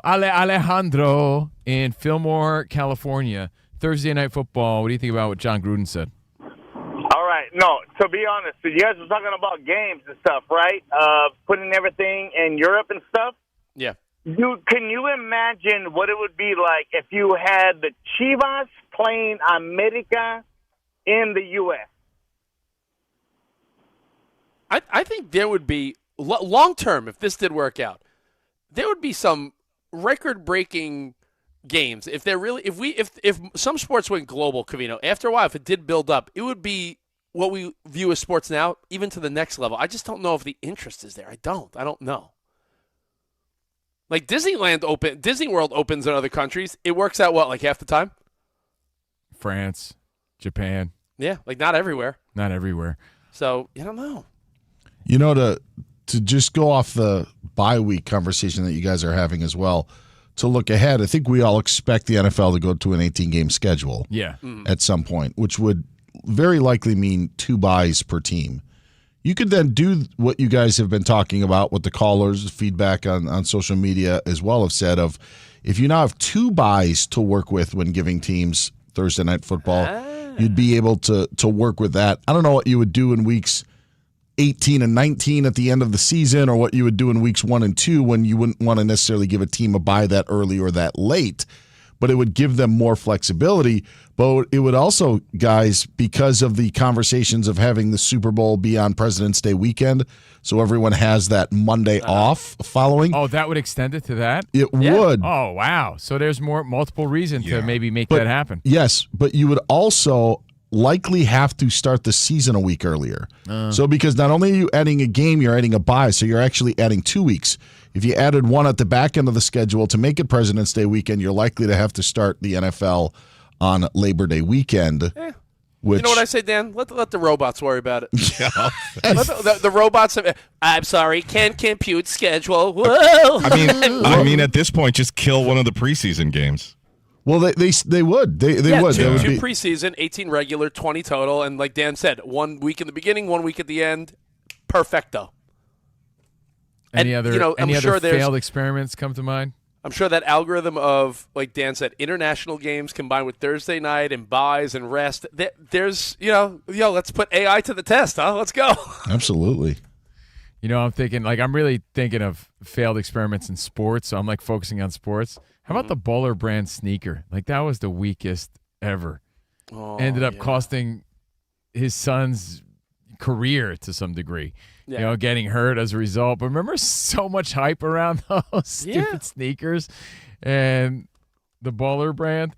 in Fillmore, California. Thursday Night Football. What do you think about what John Gruden said? All right. No, to be honest, you guys were talking about games and stuff, right? Putting everything in Europe and stuff. Yeah. Can you imagine what it would be like if you had the Chivas playing America in the U.S.? I think there would be long term, if this did work out, there would be some record breaking games. If some sports went global, Covino, after a while, if it did build up, it would be what we view as sports now, even to the next level. I just don't know if the interest is there. I don't know. Like Disney World opens in other countries. It works out like half the time? France, Japan. Yeah, like not everywhere. Not everywhere. So, I don't know. To just go off the bye week conversation that you guys are having as well, to look ahead, I think we all expect the NFL to go to an 18-game schedule at some point, which would very likely mean 2 byes per team. You could then do what you guys have been talking about, what the callers, feedback on social media as well have said of, if you now have 2 byes to work with when giving teams Thursday Night Football, you'd be able to work with that. I don't know what you would do in weeks 18 and 19 at the end of the season, or what you would do in weeks 1 and 2 when you wouldn't want to necessarily give a team a bye that early or that late, but it would give them more flexibility. But it would also, guys, because of the conversations of having the Super Bowl be on President's Day weekend, so everyone has that Monday off following. Oh, that would extend it to that? It would. Oh, wow. So there's multiple reasons to maybe make that happen. Yes, but you would also likely have to start the season a week earlier. So because not only are you adding a game, you're adding a bye, so you're actually adding 2 weeks. If you added one at the back end of the schedule to make it President's Day weekend, you're likely to have to start the NFL on Labor Day weekend. Which, you know what I say, Dan? Let the robots worry about it. Let the robots. I'm sorry, can't compute schedule. Whoa. I mean, at this point, just kill one of the preseason games. Well, they would. They would. Two preseason, 18 regular, 20 total, and like Dan said, 1 week in the beginning, 1 week at the end. Perfecto. Any other failed experiments come to mind? I'm sure that algorithm of, like Dan said, international games combined with Thursday night and buys and rest. There's, let's put AI to the test, huh? Let's go. Absolutely. I'm really thinking of failed experiments in sports, so I'm like focusing on sports. How about the Bowler brand sneaker? Like, that was the weakest ever. Ended up costing his son's career to some degree. Yeah. Getting hurt as a result. But remember, so much hype around those stupid sneakers and the Bowler brand.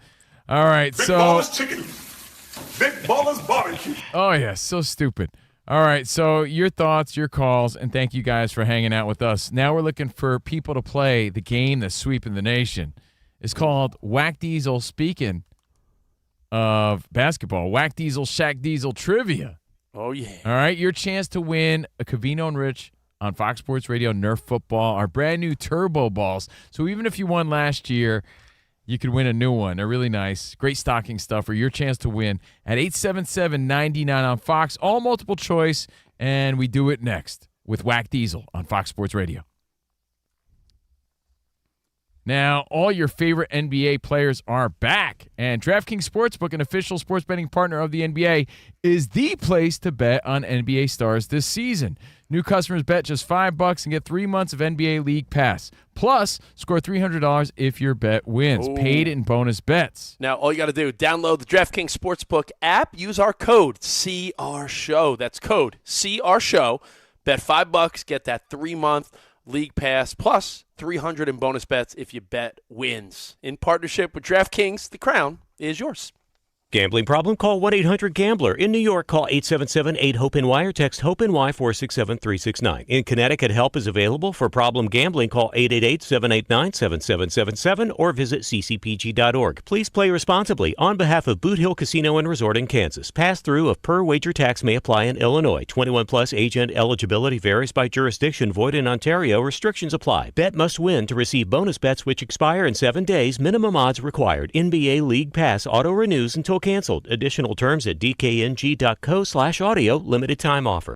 All right, Big Ballers Chicken. Big Ballers Barbecue. Oh, yeah, so stupid. All right, so your thoughts, your calls, and thank you guys for hanging out with us. Now we're looking for people to play the game that's sweeping the nation. It's called Whack Diesel. Speaking of basketball, Whack Diesel, Shaq Diesel Trivia. Oh, yeah. All right, your chance to win a Covino and Rich on Fox Sports Radio Nerf Football, our brand new Turbo Balls. So even if you won last year, you could win a new one. They're really nice. Great stocking stuffer. Your chance to win at 877-99 on Fox. All multiple choice, and we do it next with Whack Diesel on Fox Sports Radio. Now, all your favorite NBA players are back, and DraftKings Sportsbook, an official sports betting partner of the NBA, is the place to bet on NBA stars this season. New customers bet just $5 and get 3 months of NBA League Pass. Plus, score $300 if your bet wins. Ooh. Paid in bonus bets. Now, all you got to do, download the DraftKings Sportsbook app. Use our code, CRSHOW. That's code, CRSHOW. Bet $5, get that 3-month League Pass, plus $300 in bonus bets if you bet wins. In partnership with DraftKings, the crown is yours. Gambling problem? Call 1-800-GAMBLER. In New York, call 877-8-HOPE-NY or text HOPE-NY 467-369. In Connecticut, help is available. For problem gambling, call 888-789-7777 or visit ccpg.org. Please play responsibly. On behalf of Boot Hill Casino and Resort in Kansas, pass-through of per-wager tax may apply in Illinois. 21-plus age and eligibility varies by jurisdiction. Void in Ontario. Restrictions apply. Bet must win to receive bonus bets which expire in 7 days. Minimum odds required. NBA League Pass auto renews until canceled. Additional terms at dkng.co/audio. Limited time offer.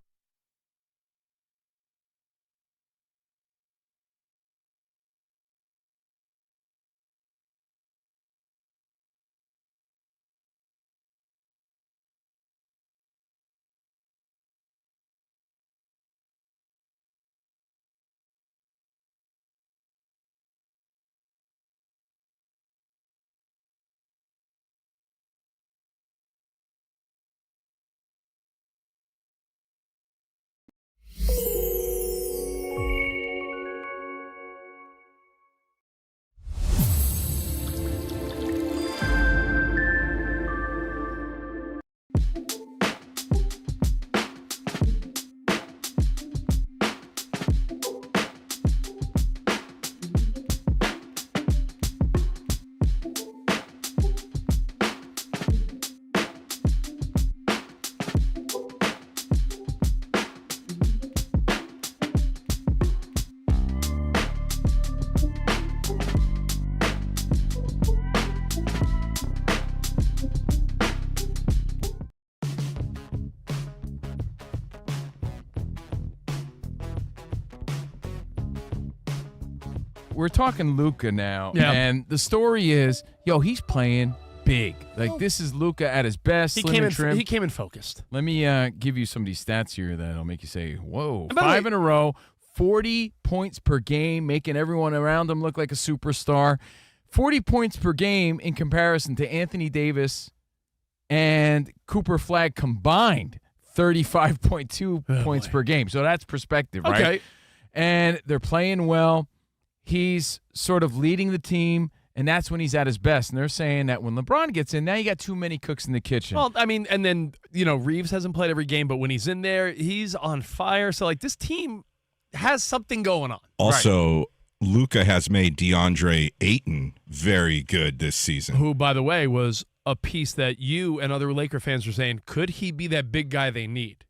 we're talking Luka now, Yeah. and the story is, he's playing big. Like, this is Luka at his best. He slim came and trim. He came in focused. Let me give you some of these stats here that'll make you say, whoa. And by the 5 way- in a row, 40 points per game, making everyone around him look like a superstar. 40 points per game in comparison to Anthony Davis and Cooper Flagg combined, 35.2 points per game. So that's perspective, right? Okay. And they're playing well. He's sort of leading the team, and that's when he's at his best. And they're saying that when LeBron gets in, now you got too many cooks in the kitchen. Well, I mean, and then, Reeves hasn't played every game, but when he's in there, he's on fire. So, like, this team has something going on. Also, Luka has made DeAndre Ayton very good this season. Who, by the way, was a piece that you and other Laker fans were saying, could he be that big guy they need?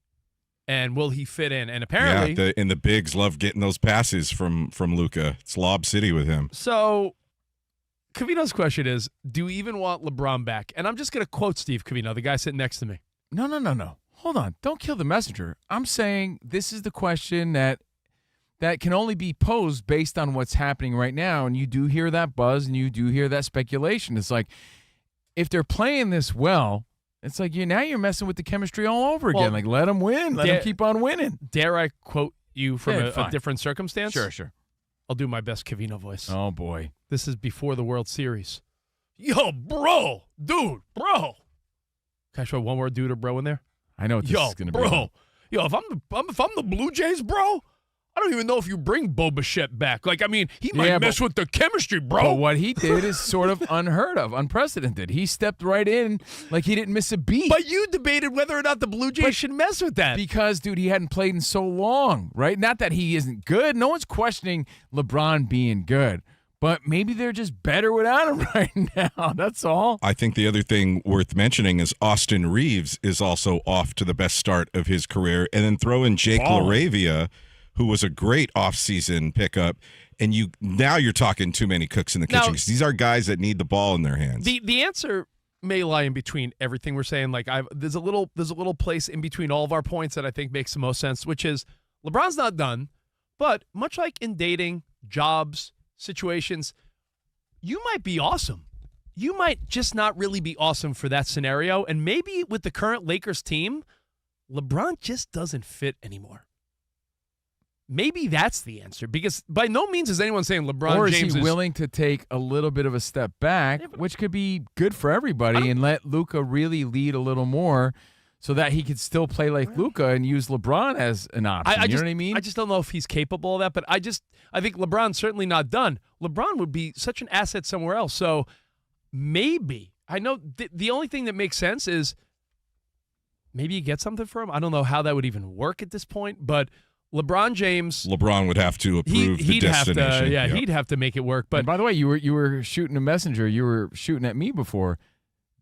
And will he fit in? And apparently, the bigs love getting those passes from Luka. It's Lob City with him. So, Covino's question is, do we even want LeBron back? And I'm just going to quote Steve Covino, the guy sitting next to me. No. Hold on. Don't kill the messenger. I'm saying this is the question that can only be posed based on what's happening right now. And you do hear that buzz and you do hear that speculation. It's like, if they're playing this well, it's like now you're messing with the chemistry all over again. Well, Like, let them win. Let them keep on winning. Dare I quote you from a fine. different circumstance? Sure. I'll do my best Covino voice. Oh, boy. This is before the World Series. Yo, bro. Dude, bro. Can I show one word dude or bro in there? I know what this is going to be. Bro. Yo, if I'm the Blue Jays, bro, I don't even know if you bring Bo Bichette back. Like, I mean, he might mess with the chemistry, bro. But what he did is sort of unheard of, unprecedented. He stepped right in like he didn't miss a beat. But you debated whether or not the Blue Jays should mess with that. Because, dude, he hadn't played in so long, right? Not that he isn't good. No one's questioning LeBron being good. But maybe they're just better without him right now. That's all. I think the other thing worth mentioning is Austin Reeves is also off to the best start of his career. And then throw in Jake LaRavia, who was a great offseason pickup. And now you're talking too many cooks in the kitchen. 'Cause these are guys that need the ball in their hands. The answer may lie in between everything we're saying. Like, there's a little place in between all of our points that I think makes the most sense, which is LeBron's not done, but much like in dating, jobs, situations, you might be awesome. You might just not really be awesome for that scenario. And maybe with the current Lakers team, LeBron just doesn't fit anymore. Maybe that's the answer, because by no means is anyone saying LeBron or is James he willing to take a little bit of a step back, which could be good for everybody, and let Luka really lead a little more so that he could still play like Luka and use LeBron as an option. You know what I mean? I just don't know if he's capable of that, but I think LeBron's certainly not done. LeBron would be such an asset somewhere else. So maybe, I know the only thing that makes sense is maybe you get something for him. I don't know how that would even work at this point, but LeBron James, LeBron would have to approve the destination. He'd have to make it work. But and by the way, you were shooting a messenger. You were shooting at me before.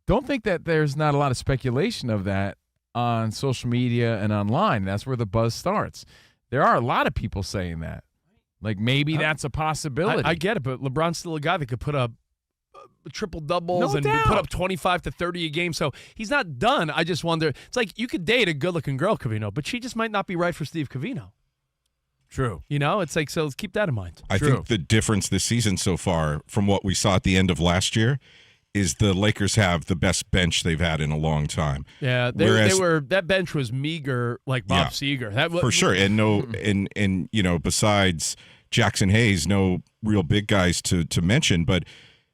Don't think that there's not a lot of speculation of that on social media and online. That's where the buzz starts. There are a lot of people saying that. Like, maybe that's a possibility. I get it, but LeBron's still a guy that could put up triple doubles No and doubt. put up 25 to 30 a game. So he's not done. I just wonder. It's like you could date a good-looking girl, Covino, but she just might not be right for Steve Covino. True. You know, it's like, so let's keep that in mind. I think the difference this season so far from what we saw at the end of last year is the Lakers have the best bench they've had in a long time. Yeah, that bench was meager, like Bob Seger. For sure. And and besides Jackson Hayes, no real big guys to mention, but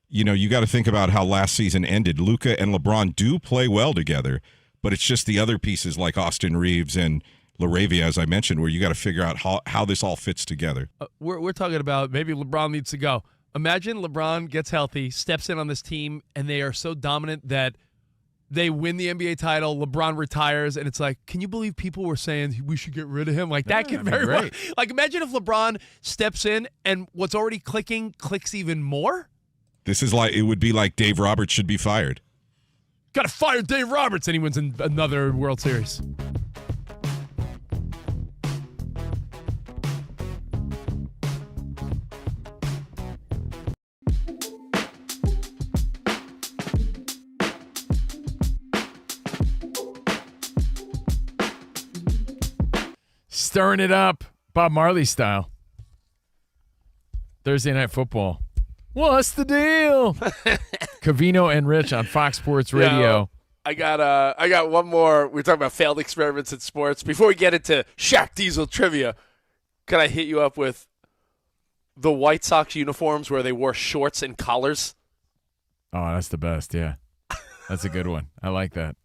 you got to think about how last season ended. Luka and LeBron do play well together, but it's just the other pieces like Austin Reeves and LaRavia, as I mentioned, where you got to figure out how this all fits together. We're talking about maybe LeBron needs to go. Imagine LeBron gets healthy, steps in on this team, and they are so dominant that they win the NBA title. LeBron retires, and it's like, can you believe people were saying we should get rid of him? Like, that could very well. Like, imagine if LeBron steps in and what's already clicking clicks even more. It would be like Dave Roberts should be fired. Got to fire Dave Roberts, and he wins another World Series. Stirring it up, Bob Marley style. Thursday Night Football. What's the deal? Covino and Rich on Fox Sports Radio. Yo, I got one more. We're talking about failed experiments in sports. Before we get into Shaq Diesel trivia, can I hit you up with the White Sox uniforms where they wore shorts and collars? Oh, that's the best, yeah. That's a good one. I like that.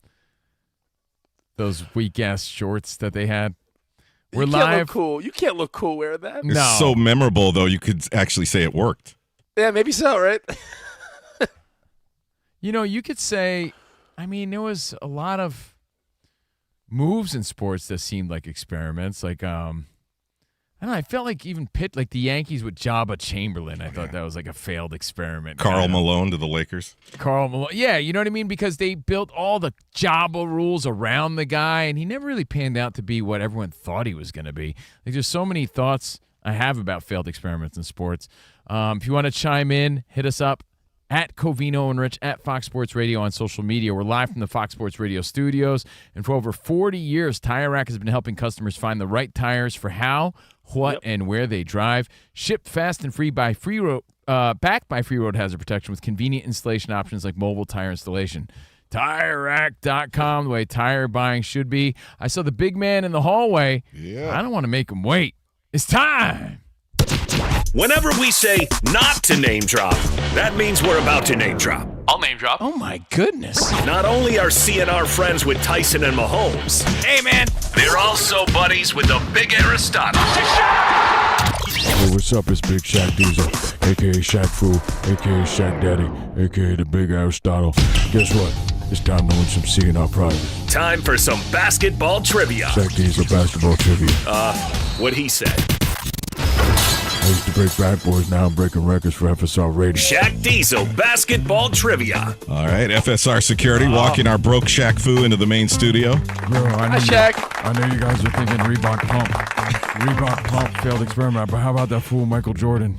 Those weak-ass shorts that they had. We're you can't live. Look cool. You can't look cool wearing that. It's so memorable, though, you could actually say it worked. Yeah, maybe so, right? You could say, there was a lot of moves in sports that seemed like experiments. Like, I don't know, I felt like even like the Yankees with Jabba Chamberlain, I thought that was like a failed experiment. Karl Malone to the Lakers. Karl Malone. Yeah, you know what I mean? Because they built all the Jabba rules around the guy, and he never really panned out to be what everyone thought he was going to be. Like, there's so many thoughts I have about failed experiments in sports. If you want to chime in, hit us up at Covino and Rich at Fox Sports Radio on social media. We're live from the Fox Sports Radio studios, and for over 40 years, Tire Rack has been helping customers find the right tires for how, what, and where they drive. Shipped fast and free by free road, backed by free road hazard protection with convenient installation options like mobile tire installation. TireRack.com, the way tire buying should be. I saw the big man in the hallway. Yeah. I don't want to make him wait. It's time. Whenever we say not to name drop, that means we're about to name drop. I'll name drop. Oh, my goodness. Not only are CNR friends with Tyson and Mahomes, hey, man, they're also buddies with the big Aristotle. Hey, what's up? It's Big Shaq Diesel, a.k.a. Shaq Fu, a.k.a. Shaq Daddy, a.k.a. the Big Aristotle. Guess what? It's time to win some CNR prizes. Time for some basketball trivia. Shaq Diesel basketball trivia. What'd he say? I used to break bad boys, now I'm breaking records for FSR Radio. Shaq Diesel basketball trivia. All right, FSR Security walking our broke Shaq Fu into the main studio. Bro, Hi, Shaq. I know you guys are thinking Reebok Pump. Reebok Pump failed experiment, but how about that fool Michael Jordan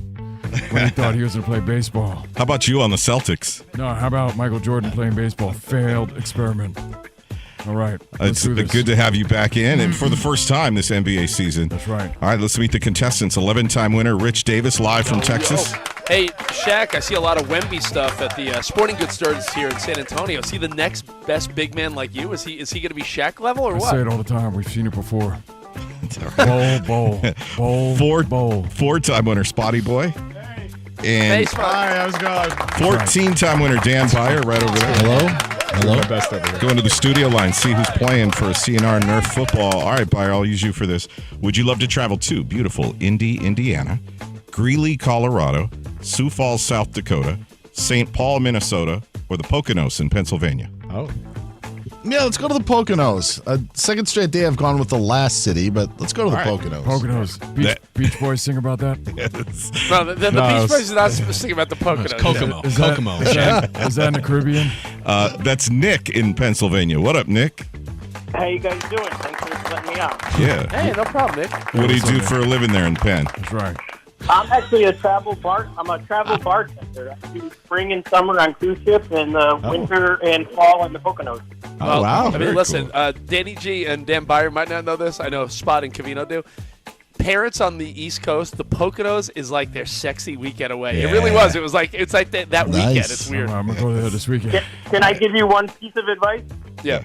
when he thought he was going to play baseball? How about you on the Celtics? No, how about Michael Jordan playing baseball? Failed experiment. All right. It's good to have you back in, and for the first time this NBA season. That's right. All right, let's meet the contestants. 11-time winner Rich Davis, live from Texas. Hey, Shaq, I see a lot of Wemby stuff at the sporting goods stores here in San Antonio. Is he the next best big man like you? Is he going to be Shaq level or what? I say it all the time. We've seen it before. Bowl. Four-time winner Spotty Boy. And Hi, how's it going? 14-time winner Dan Byer, right over there. Hello. My best ever. Going to the studio line, see who's playing for CNR Nerf football. All right, Byer, I'll use you for this. Would you love to travel to beautiful Indy, Indiana, Greeley, Colorado, Sioux Falls, South Dakota, St. Paul, Minnesota, or the Poconos in Pennsylvania? Oh. Yeah, let's go to the Poconos. Second straight day I've gone with the last city, but let's go to the Poconos. Poconos. Beach Boys sing about that? Yes. No, the Beach Boys is not singing about the Poconos. Kokomo. Is that in the Caribbean? That's Nick in Pennsylvania. What up, Nick? How you guys doing? Thanks for letting me out. Yeah. Hey, no problem, Nick. What do you do for a living there in Penn? That's right. I'm actually a travel bartender. I do spring and summer on cruise ships, and winter and fall in the Poconos. Oh, wow. I mean, listen, Danny G and Dan Byer might not know this. I know Spot and Covino do. Parents on the East Coast, the Poconos is like their sexy weekend away. Yeah. It really was. It was like it's like that weekend. It's weird. I'm going to go there this weekend. Can I give you one piece of advice? Yeah.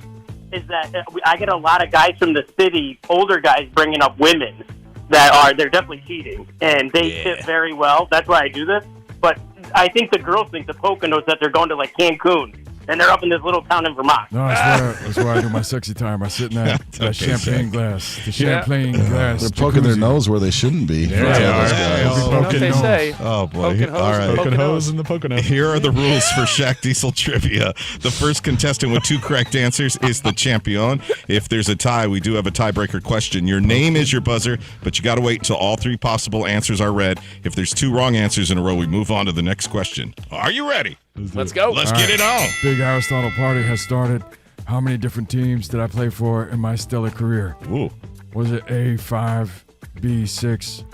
Is that I get a lot of guys from the city, older guys, bringing up women they're definitely cheating, and they fit very well. That's why I do this. But I think the girls think the Poconos that they're going to like Cancun, and they're up in this little town in Vermont. No, that's where I do my sexy time. I sit in that champagne glass. The champagne glass. They're poking their nose where they shouldn't be. You know what they say. Oh, boy. Poking hose, All right. Poking hose in the Poconos. Here are the rules for Shaq Diesel trivia. The first contestant with 2 correct answers is the champion. If there's a tie, we do have a tiebreaker question. Your name is your buzzer, but you got to wait until all 3 possible answers are read. If there's 2 wrong answers in a row, we move on to the next question. Are you ready? Let's go. Let's get it on. Big Aristotle party has started. How many different teams did I play for in my stellar career? Ooh. Was it A5, B6,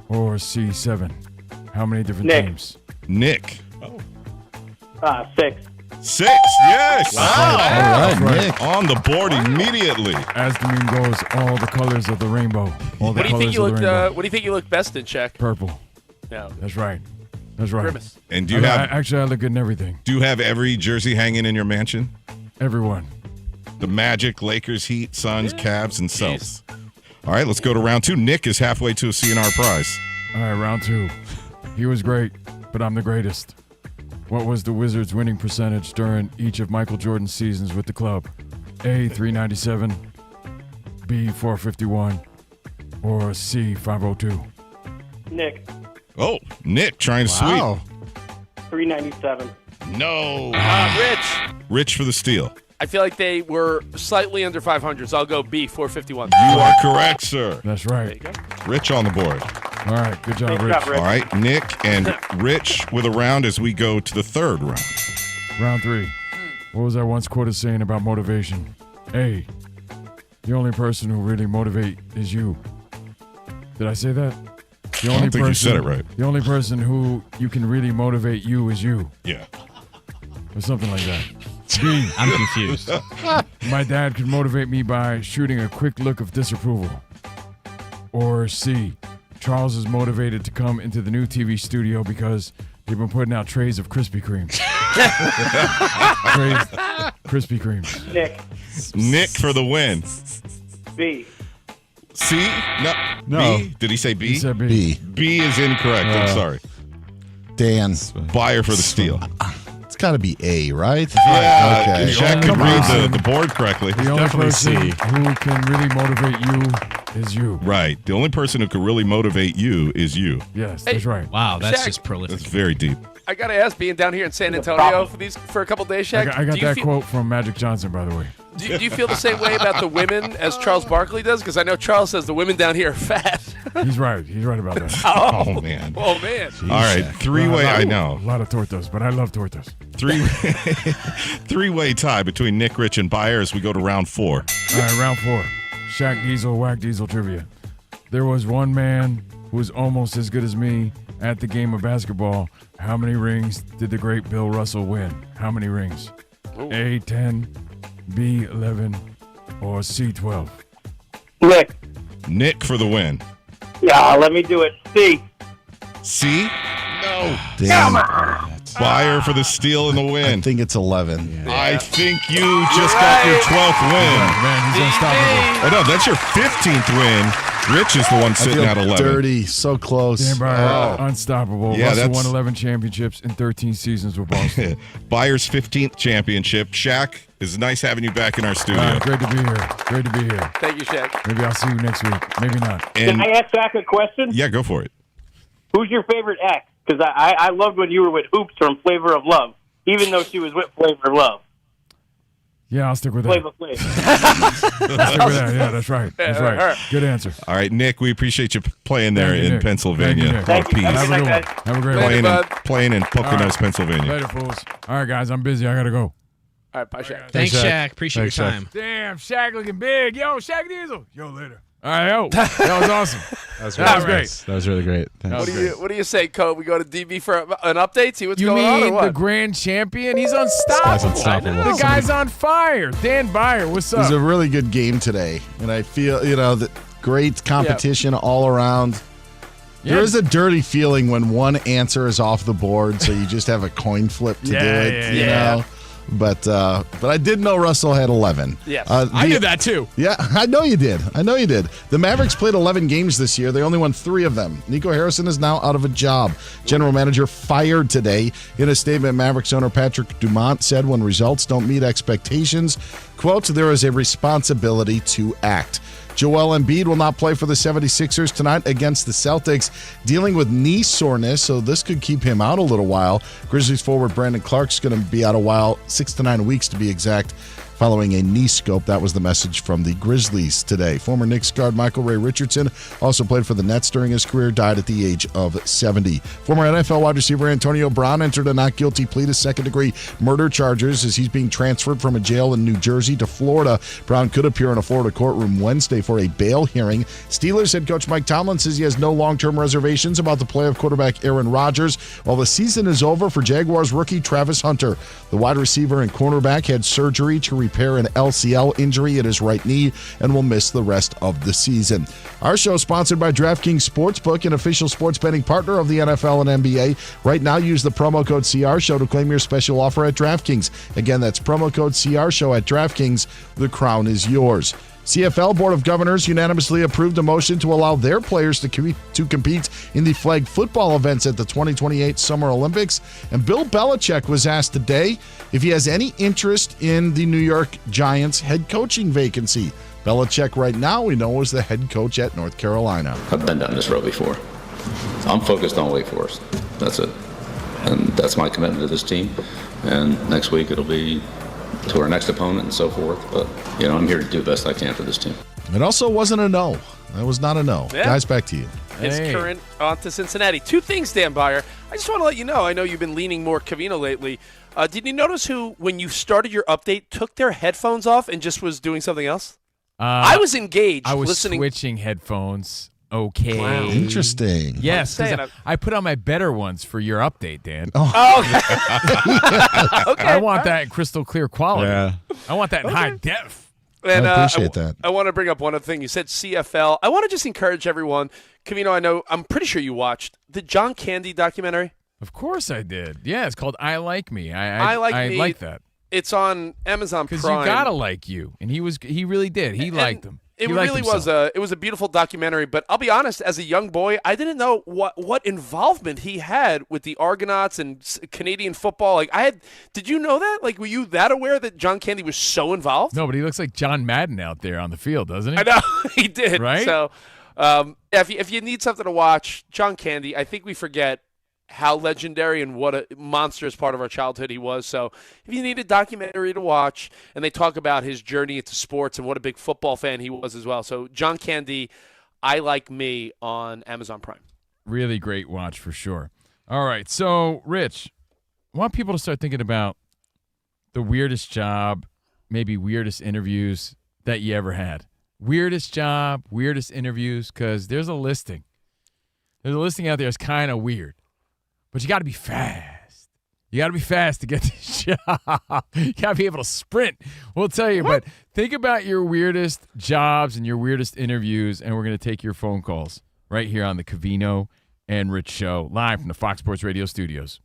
or C7? How many different teams? Nick. 6. 6, yes. All right, Nick. On the board immediately. As the meme goes, all the colors of the rainbow. All the What do you think colors of the rainbow. What do you think you look best in, Shaq? Purple. Yeah. That's right. That's right. Grimace. And do you have actually I look good in everything. Do you have every jersey hanging in your mansion? Everyone. The Magic, Lakers, Heat, Suns, Cavs, and Celtics. All right, let's go to round 2. Nick is halfway to a CNR prize. All right, round 2. He was great, but I'm the greatest. What was the Wizards' winning percentage during each of Michael Jordan's seasons with the club? A, 397, B, 451, or C, 502? Nick, Oh, Nick trying to Wow. 397. sweep. No. Rich. Rich for the steal. I feel like they were slightly under 500, so I'll go B, 451. You are correct, sir. That's There right. you go. Rich on the board. All right, good job, Thanks, Rich. Rich. All right, Nick and Rich with a round as we go to the third round. Round 3. What was I once quoted saying about motivation? A, the only person who really motivate is you. Did I say that? The I don't think you said it right. The only person who you can really motivate you is you. Yeah. Or something like that. B, I'm confused. my dad could motivate me by shooting a quick look of disapproval. Or C, Charles is motivated to come into the new TV studio because they've been putting out trays of Krispy Kreme. Krispy Kreme. Nick, Nick for the win. B. C? No. B? Did he say B? He said B. B. B is incorrect. I'm sorry. Dan. Buyer for the steal. It's got to be A, right? Yeah. Okay. Shaq can read the board correctly. The only definitely person C. who can really motivate you is you. Right. The only person who can really motivate you is you. Yes, that's right. Wow, that's Shaq. just prolific. That's very deep. I got to ask, being down here in San Antonio for a couple days, Shaq, I got do you that feel, quote from Magic Johnson, by the way. Do you feel the same way about the women as Charles Barkley does? Because I know Charles says the women down here are fat. He's right. He's right about that. Oh, man. Oh, man. All right. Three-way, I know. A lot of tortas, but I love tortas. Three-way tie between Nick, Rich, and Buyer as we go to round 4. All right, round 4. Shaq Diesel, Whack Diesel trivia. There was one man who was almost as good as me at the game of basketball. How many rings did the great Bill Russell win? How many rings? A, 10, B, 11, or C, 12? Nick. Nick for the win. Yeah, let me do it. C. C? No. Damn. Buyer for the steal and the I win. think it's 11. I think you just got your 12th win. Man, he's unstoppable. Oh, no, that's your 15th win. Rich is the one I sitting feel at 11. dirty. So close. Dan Byer, unstoppable. Yeah, Russell that's- won 11 championships in 13 seasons with Boston. Buyer's 15th championship. Shaq, it's nice having you back in our studio. Great to be here. Great to be here. Thank you, Shaq. Maybe I'll see you next week. Maybe not. Can And I ask Zach a question? yeah, go for it. Who's your favorite ex? Because I loved when you were with Hoops from Flavor of Love, even though she was with Flavor of Love. Yeah, I'll stick with that. Flavor Flav. I'll stick with that. Yeah, that's right. That's right. Good answer. All right, Nick, we appreciate you playing there Thank you, in Nick. Pennsylvania. Thank you, Nick. Thank you. Our Have a piece. good night, guys. Have a great Later, one. bud. Playing in Poconos, Pennsylvania. Later, fools. All right, guys, I'm busy. I got to go. All right, bye, Shaq. Thanks, Shaq. Shaq. Appreciate Thanks, your Shaq. time. Damn, Shaq looking big. Yo, Shaq Diesel. Yo, later. All right, yo. That was awesome. That was That was really great. nice. That was really great. Thanks. What do you say, Code? We go to DB for an update? See what's You going on or mean what? the grand champion? He's unstoppable. unstoppable. The guy's on fire. Dan Byer, what's It was up? a really good game today, and I feel the great competition all around. Yeah. There is a dirty feeling when one answer is off the board, so you just have a coin flip to do it. You know. But I did know Russell had 11. Yes. I did that too. Yeah, I know you did. The Mavericks played 11 games this year. They only won 3 of them. Nico Harrison is now out of a job. General manager fired today. In a statement, Mavericks owner Patrick Dumont said when results don't meet expectations, quote, there is a responsibility to act. Joel Embiid will not play for the 76ers tonight against the Celtics, dealing with knee soreness, so this could keep him out a little while. Grizzlies forward Brandon Clark's going to be out a while, 6 to 9 weeks to be exact, following a knee scope. That was the message from the Grizzlies today. Former Knicks guard Michael Ray Richardson also played for the Nets during his career, died at the age of 70. Former NFL wide receiver Antonio Brown entered a not guilty plea to second-degree murder charges as he's being transferred from a jail in New Jersey to Florida. Brown could appear in a Florida courtroom Wednesday for a bail hearing. Steelers head coach Mike Tomlin says he has no long-term reservations about the play of quarterback Aaron Rodgers, while the season is over for Jaguars rookie Travis Hunter. The wide receiver and cornerback had surgery to repair an LCL injury in his right knee and will miss the rest of the season. Our show is sponsored by DraftKings Sportsbook, an official sports betting partner of the NFL and NBA. Right now, use the promo code CRSHOW to claim your special offer at DraftKings. Again, that's promo code CRSHOW at DraftKings. The crown is yours. CFL Board of Governors unanimously approved a motion to allow their players to compete in the flag football events at the 2028 Summer Olympics. And Bill Belichick was asked today if he has any interest in the New York Giants head coaching vacancy. Belichick right now, we know, is the head coach at North Carolina. I've been down this road before. I'm focused on Wake Forest. That's it. And that's my commitment to this team. And next week it'll be to our next opponent and so forth. But, I'm here to do the best I can for this team. It also wasn't a no. That was not a no. Yeah. Guys, back to you. It's current on to Cincinnati. Two things, Dan Byer. I just want to let you know, I know you've been leaning more Covino lately. Did you notice who, when you started your update, took their headphones off and just was doing something else? I was engaged I was listening. switching headphones. Okay. Wow. Interesting. Yes, 'cause I put on my better ones for your update, Dan. Oh, okay. I want that in crystal clear quality. Yeah. I want that in high def. And, I appreciate that. I want to bring up one other thing. You said CFL. I want to just encourage everyone. Covino, I'm pretty sure you watched the John Candy documentary. Of course I did. Yeah, it's called I Like Me. I I Me. like that. It's on Amazon Prime. Because you gotta like you, and he really did. He liked him. It He liked really himself. was a beautiful documentary. But I'll be honest, as a young boy, I didn't know what involvement he had with the Argonauts and Canadian football. Like did you know that? Like, were you that aware that John Candy was so involved? No, but he looks like John Madden out there on the field, doesn't he? I know he did. Right? So, if you need something to watch, John Candy. I think we forget how legendary and what a monstrous part of our childhood he was. So if you need a documentary to watch, and they talk about his journey into sports and what a big football fan he was as well. So John Candy, I Like Me on Amazon Prime. Really great watch for sure. All right, so Rich, I want people to start thinking about the weirdest job, maybe weirdest interviews that you ever had. Weirdest job, weirdest interviews, because there's a listing. There's a listing out there that's kind of weird. But you got to be fast. You got to be fast to get this job. You got to be able to sprint. We'll tell you. But think about your weirdest jobs and your weirdest interviews, and we're going to take your phone calls right here on the Covino and Rich Show, live from the Fox Sports Radio studios.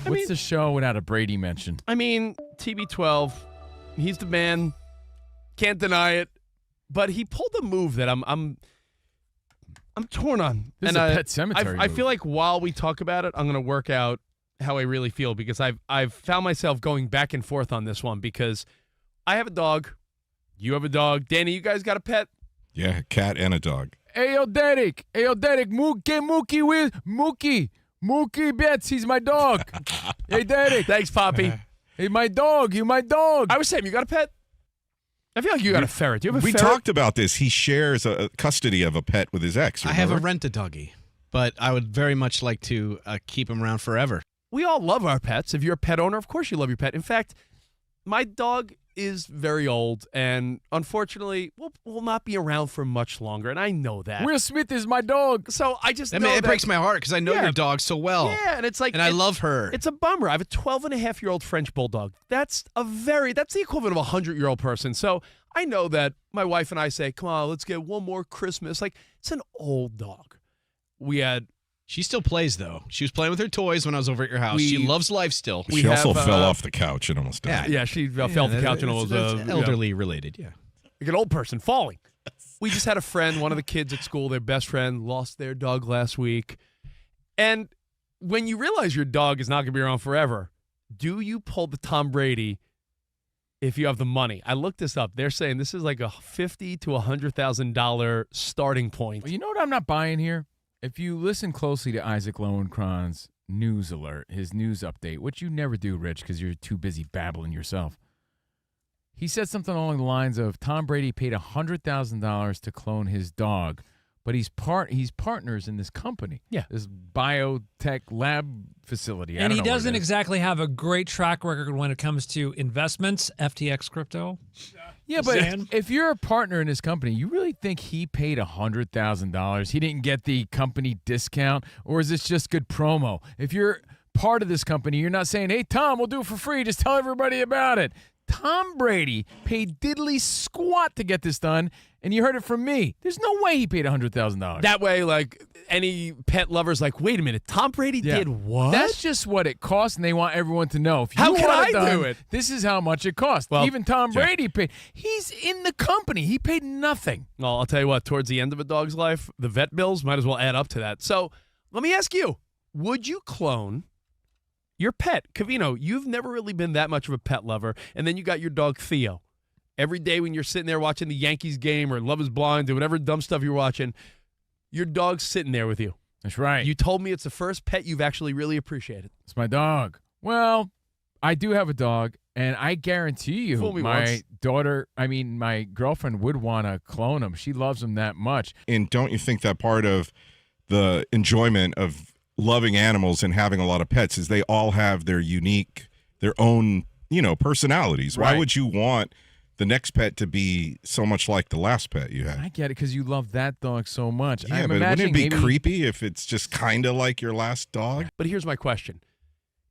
What's the show without a Brady mention? I mean, TB12, he's the man. Can't deny it. But he pulled a move that I'm torn on. This is a Pet Sematary I move. feel like while we talk about it, I'm going to work out how I really feel because I've found myself going back and forth on this one because I have a dog. You have a dog. Danny, you guys got a pet? Yeah, a cat and a dog. Hey, yo, Derek. Mookie with Mookie. Mookie Betts, he's my dog. Hey, Derek. Thanks, Poppy. Hey, my dog. You my dog. I was saying, you got a pet? I feel like you got a ferret. Do you have a We ferret? talked about this. He shares a custody of a pet with his ex. I have a remember? rent-a-doggy, but I would very much like to keep him around forever. We all love our pets. If you're a pet owner, of course you love your pet. In fact, my dog is very old and unfortunately will not be around for much longer, and I know that. Will Smith is my dog. So I just It know that breaks my heart because I know your dog so well. Yeah, and it's like and I love her. It's a bummer. I have a 12-and-a-half-year-old French bulldog. That's the equivalent of a 100-year-old person. So I know that my wife and I say, come on, let's get one more Christmas. Like, it's an old dog. She still plays, though. She was playing with her toys when I was over at your house. She loves life still. She also fell off the couch and almost died. Yeah, she fell off the couch and almost elderly related, yeah. Like an old person falling. We just had a friend, one of the kids at school, their best friend, lost their dog last week. And when you realize your dog is not going to be around forever, do you pull the Tom Brady if you have the money? I looked this up. They're saying this is like a $50,000 to $100,000 starting point. Well, you know what I'm not buying here? If you listen closely to Isaac Lowenkron's news alert, his news update, which you never do, Rich, because you're too busy babbling yourself, he said something along the lines of Tom Brady paid $100,000 to clone his dog, but he's partners in this company, this biotech lab facility. And he doesn't exactly have a great track record when it comes to investments, FTX crypto. Yeah, but if you're a partner in his company, you really think he paid $100,000? He didn't get the company discount, or is this just good promo? If you're part of this company, you're not saying, hey, Tom, we'll do it for free. Just tell everybody about it. Tom Brady paid diddly squat to get this done, and you heard it from me. There's no way he paid $100,000. That way, like, any pet lover's like, wait a minute, Tom Brady did what? That's just what it costs, and they want everyone to know. If you How can want I done, do it? This is how much it costs. Well, even Tom Brady paid. He's in the company. He paid nothing. Well, I'll tell you what, towards the end of a dog's life, the vet bills might as well add up to that. So let me ask you, would you clone your pet? Covino, you've never really been that much of a pet lover, and then you got your dog Theo. Every day when you're sitting there watching the Yankees game or Love is Blind or whatever dumb stuff you're watching, your dog's sitting there with you. That's right. You told me it's the first pet you've actually really appreciated. It's my dog. Well, I do have a dog, and I guarantee you my girlfriend would want to clone him. She loves him that much. And don't you think that part of the enjoyment of loving animals and having a lot of pets is they all have their own, personalities? Right. Why would you want the next pet to be so much like the last pet you had? I get it because you love that dog so much. Yeah, I'm but wouldn't it be maybe creepy if it's just kind of like your last dog? But here's my question.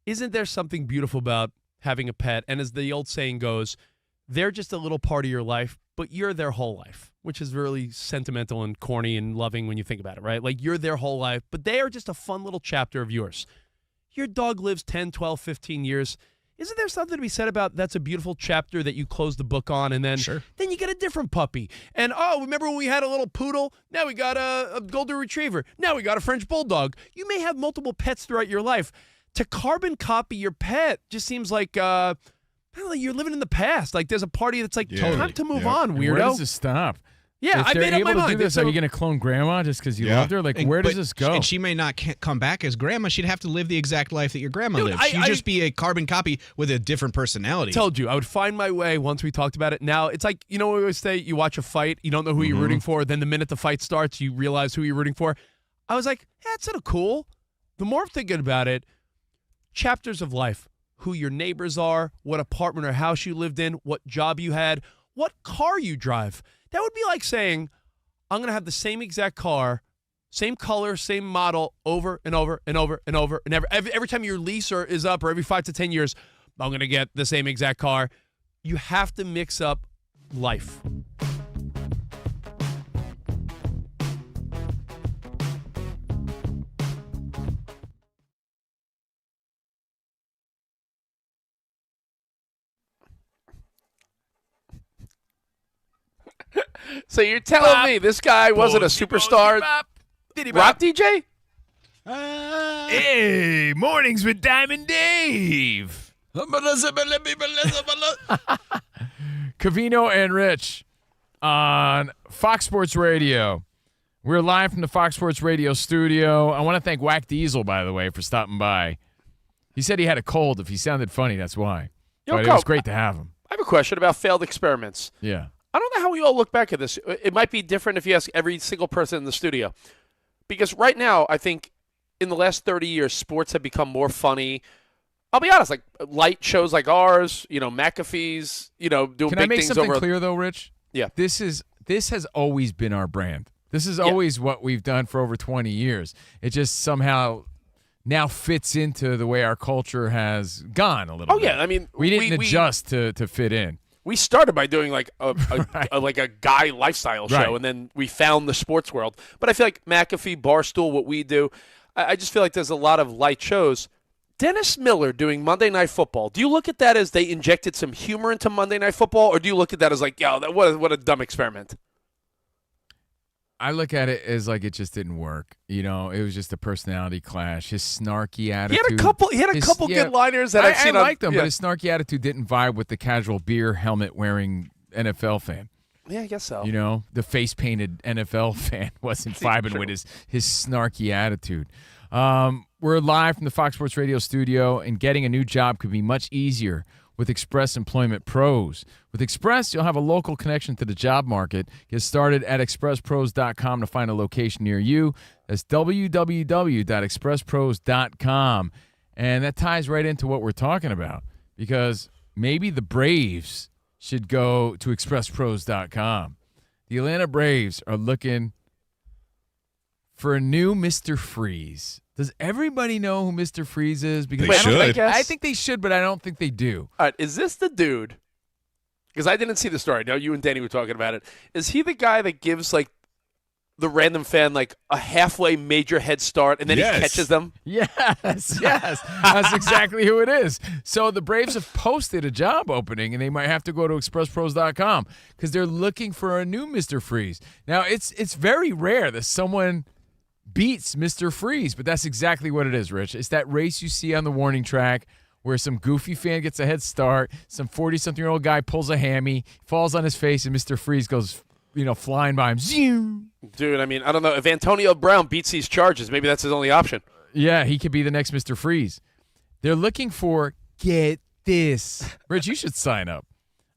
Isn't there something beautiful about having a pet? And as the old saying goes, they're just a little part of your life, but you're their whole life, which is really sentimental and corny and loving when you think about it, right? Like you're their whole life, but they are just a fun little chapter of yours. Your dog lives 10, 12, 15 years. Isn't there something to be said about that's a beautiful chapter that you close the book on, and then you get a different puppy. And, remember when we had a little poodle? Now we got a golden retriever. Now we got a French bulldog. You may have multiple pets throughout your life. To carbon copy your pet just seems like you're living in the past. Like there's a party that's like, time to move on, weirdo. Where does this stop? Yeah, I made up my mind. Are you going to clone grandma just because you loved her? Like, where does this go? And she may not come back as grandma. She'd have to live the exact life that your grandma lived. She'd just be a carbon copy with a different personality. I told you, I would find my way once we talked about it. Now, it's like, we always say you watch a fight, you don't know who you're rooting for. Then the minute the fight starts, you realize who you're rooting for. I was like, that's sort of cool. The more I'm thinking about it, chapters of life, who your neighbors are, what apartment or house you lived in, what job you had, what car you drive. That would be like saying, I'm going to have the same exact car, same color, same model over and over and over and over and every time your lease is up or every 5 to 10 years, I'm going to get the same exact car. You have to mix up life. So you're telling me this guy wasn't a superstar rock DJ? Hey, mornings with Diamond Dave. Covino and Rich on Fox Sports Radio. We're live from the Fox Sports Radio studio. I want to thank Whack Diesel, by the way, for stopping by. He said he had a cold. If he sounded funny, that's why. But it was great to have him. I have a question about failed experiments. Yeah. I don't know how we all look back at this. It might be different if you ask every single person in the studio. Because right now, I think in the last 30 years, sports have become more funny. I'll be honest, like light shows like ours, McAfee's, doing big things over. Can I make something clear, though, Rich? Yeah. This has always been our brand. This is always what we've done for over 20 years. It just somehow now fits into the way our culture has gone a little bit. Oh, yeah. I mean, we didn't adjust to fit in. We started by doing like a guy lifestyle show, and then we found the sports world. But I feel like McAfee, Barstool, what we do, I just feel like there's a lot of light shows. Dennis Miller doing Monday Night Football. Do you look at that as they injected some humor into Monday Night Football, or do you look at that as like, yo, what a dumb experiment? I look at it as like it just didn't work. It was just a personality clash. His snarky attitude. He had a couple good liners that I've seen. I liked them, but his snarky attitude didn't vibe with the casual beer helmet wearing NFL fan. Yeah, I guess so. The face painted NFL fan wasn't vibing with his snarky attitude. We're live from the Fox Sports Radio studio, and getting a new job could be much easier with Express Employment Pros. With Express, you'll have a local connection to the job market. Get started at expresspros.com to find a location near you. That's www.expresspros.com. And that ties right into what we're talking about, because maybe the Braves should go to expresspros.com. The Atlanta Braves are looking for a new Mr. Freeze. Does everybody know who Mr. Freeze is? Because I think they should, but I don't think they do. All right, is this the dude? Because I didn't see the story. No, you and Danny were talking about it. Is he the guy that gives like the random fan like a halfway major head start and then he catches them? Yes. That's exactly who it is. So the Braves have posted a job opening, and they might have to go to expresspros.com because they're looking for a new Mr. Freeze. Now, it's very rare that someone beats Mr. Freeze, but that's exactly what it is, Rich. It's that race you see on the warning track where some goofy fan gets a head start, some 40-something-year-old guy pulls a hammy, falls on his face, and Mr. Freeze goes, flying by him. Zoom. Dude, I mean, I don't know. If Antonio Brown beats these charges, maybe that's his only option. Yeah, he could be the next Mr. Freeze. They're looking for, get this. Rich, you should sign up.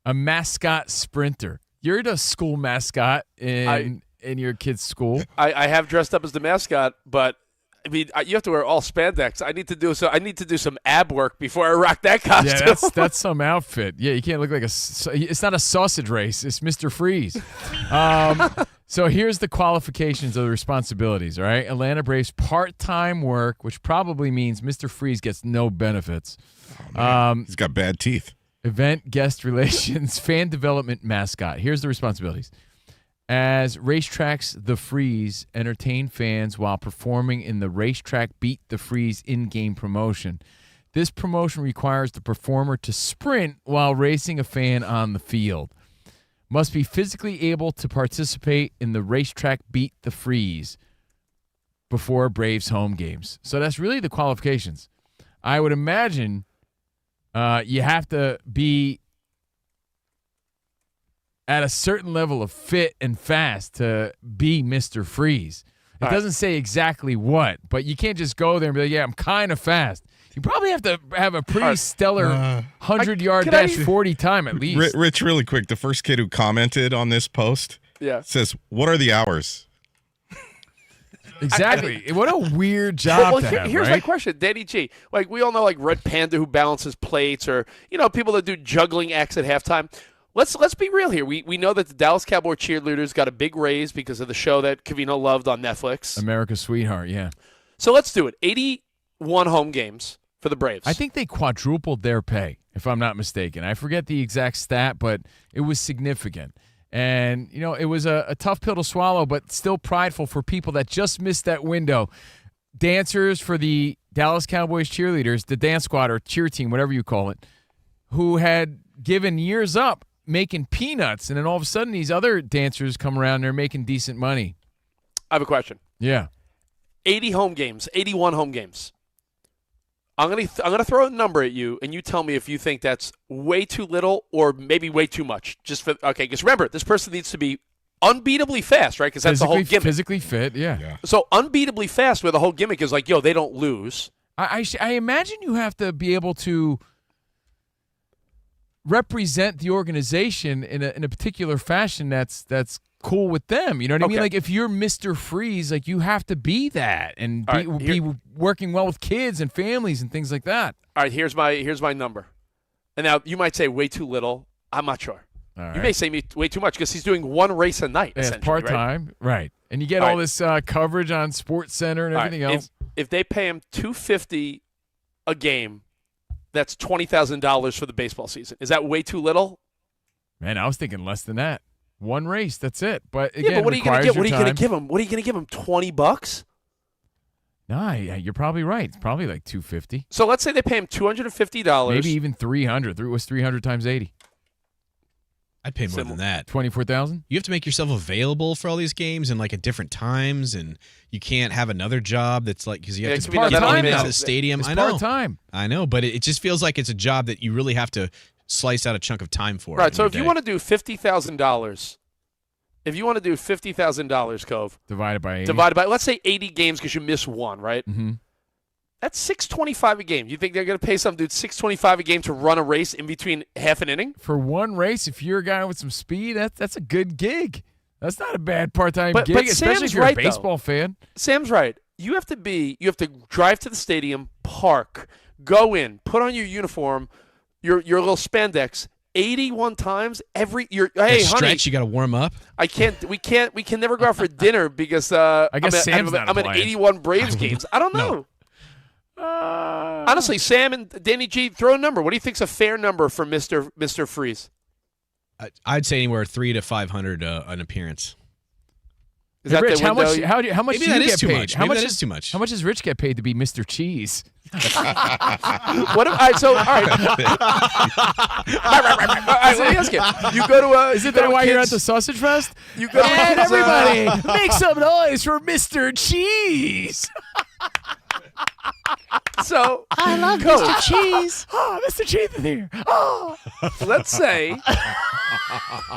A mascot sprinter. You're the school mascot in your kid's school. I have dressed up as the mascot, but I mean, you have to wear all spandex. I need to do some ab work before I rock that costume. Yeah, that's some outfit. Yeah, you can't look like it's not a sausage race. It's Mr. Freeze. So here's the qualifications of the responsibilities, all right? Atlanta Braves part-time work, which probably means Mr. Freeze gets no benefits. He's got bad teeth. Event, guest relations, fan development, mascot. Here's the responsibilities. As Racetrack's The Freeze, entertain fans while performing in the Racetrack Beat the Freeze in-game promotion. This promotion requires the performer to sprint while racing a fan on the field. Must be physically able to participate in the Racetrack Beat the Freeze before Braves home games. So that's really the qualifications. I would imagine you have to be at a certain level of fit and fast to be Mr. Freeze. It doesn't say exactly what, but you can't just go there and be like, yeah, I'm kind of fast. You probably have to have a pretty stellar 100-yard dash 40 time at least. Rich, really quick, the first kid who commented on this post says, what are the hours? Exactly. What a weird job to have, here's right? my question, Danny G. Like, we all know like Red Panda who balances plates, or people that do juggling acts at halftime. Let's be real here. We know that the Dallas Cowboy cheerleaders got a big raise because of the show that Covino loved on Netflix. America's Sweetheart, yeah. So let's do it. 81 home games for the Braves. I think they quadrupled their pay, if I'm not mistaken. I forget the exact stat, but it was significant. And, it was a tough pill to swallow, but still prideful for people that just missed that window. Dancers for the Dallas Cowboys cheerleaders, the dance squad or cheer team, whatever you call it, who had given years up making peanuts, and then all of a sudden these other dancers come around and they're making decent money. I have a question. Yeah. 80 home games, 81 home games. I'm gonna throw a number at you, and you tell me if you think that's way too little or maybe way too much. Because remember, this person needs to be unbeatably fast, right? Because that's the whole gimmick. Physically fit, yeah. So unbeatably fast, where the whole gimmick is like, yo, they don't lose. I imagine you have to be able to represent the organization in a particular fashion that's cool with them. You know what I mean? Like, if you're Mr. Freeze, like, you have to be that and be working well with kids and families and things like that. All right, here's my number. And now you might say way too little. I'm not sure. Right. You may say way too much because he's doing one race a night, yeah, essentially, part-time, right? And you get all this coverage on Sports Center and everything else. If they pay him $250 a game, that's $20,000 for the baseball season. Is that way too little? Man, I was thinking less than that. One race, that's it. But again, what are you going to get? What are you going to time. give him? What are you going to give him? $20? No, you're probably right. It's probably like $250. So let's say they pay him $250. Maybe even $300. It was $300 times 80. I'd pay more than that. $24,000. You have to make yourself available for all these games and like at different times, and you can't have another job that's like because you have to part time into the stadium. It's I know, part-time. I know, but it just feels like it's a job that you really have to slice out a chunk of time for. Right. So if you want to do $50,000. If you want to do $50,000, Cove, divided by 80. Let's say 80 games because you miss one, right? Mm-hmm. That's $625 a game. You think they're going to pay some dude $625 a game to run a race in between half an inning? For one race, if you're a guy with some speed, that's a good gig. That's not a bad part-time gig, but especially Sam's if you're right, a baseball fan. Sam's right. You have to drive to the stadium, park, go in, put on your uniform, your little spandex. 81 times every year. Hey, stretch, honey, you got to warm up. We can never go out for dinner because I guess Sam's I'm at 81 Braves games. I don't know. Honestly, Sam and Danny G, throw a number. What do you think's a fair number for Mr. Freeze? I'd say anywhere 300 to 500 an appeance. Is that Rich, the how window? much Maybe do you that is get too paid? much. How Maybe much that is too much. How much does Rich get paid to be Mr. Cheese? All right, all right, let me ask you. You go to Is it that why you're at the sausage fest? You go to and everybody, make some noise for Mr. Cheese. So I love Mr. Cheese. Oh, Mr. Cheese is here. Oh. Let's say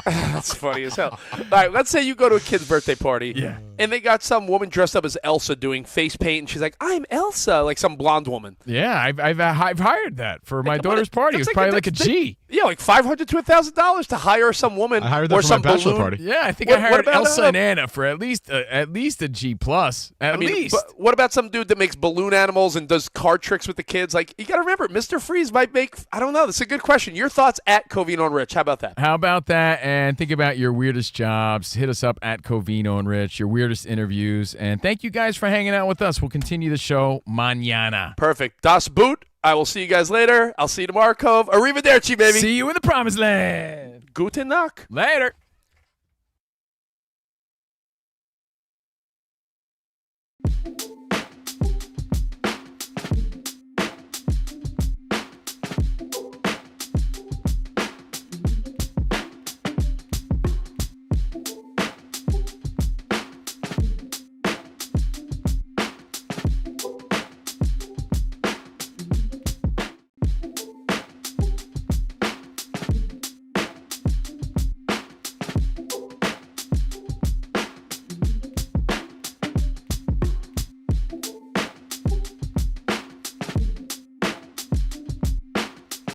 that's funny as hell. All right, let's say you go to a kid's birthday party, and they got some woman dressed up as Elsa doing face paint, and she's like, "I'm Elsa," like some blonde woman. Yeah, I've hired that for my daughter's party. It was probably like a G. Yeah, like $500 to $1,000 to hire some woman I hired that or for some my bachelor balloon. party. Yeah, I think What- I what hired about, Elsa and Anna for at least a G plus. At least. But what about some dude that makes balloon animals and does card tricks with the kids? Like, you got to remember, Mr. Freeze might make, I don't know. That's a good question. Your thoughts at Covino and Rich. How about that? How about that? And think about your weirdest jobs. Hit us up at Covino and Rich, your weirdest interviews. And thank you guys for hanging out with us. We'll continue the show mañana. Perfect. Das Boot. I will see you guys later. I'll see you tomorrow, Cove. Arrivederci, baby. See you in the promised land. Guten Nacht. Later.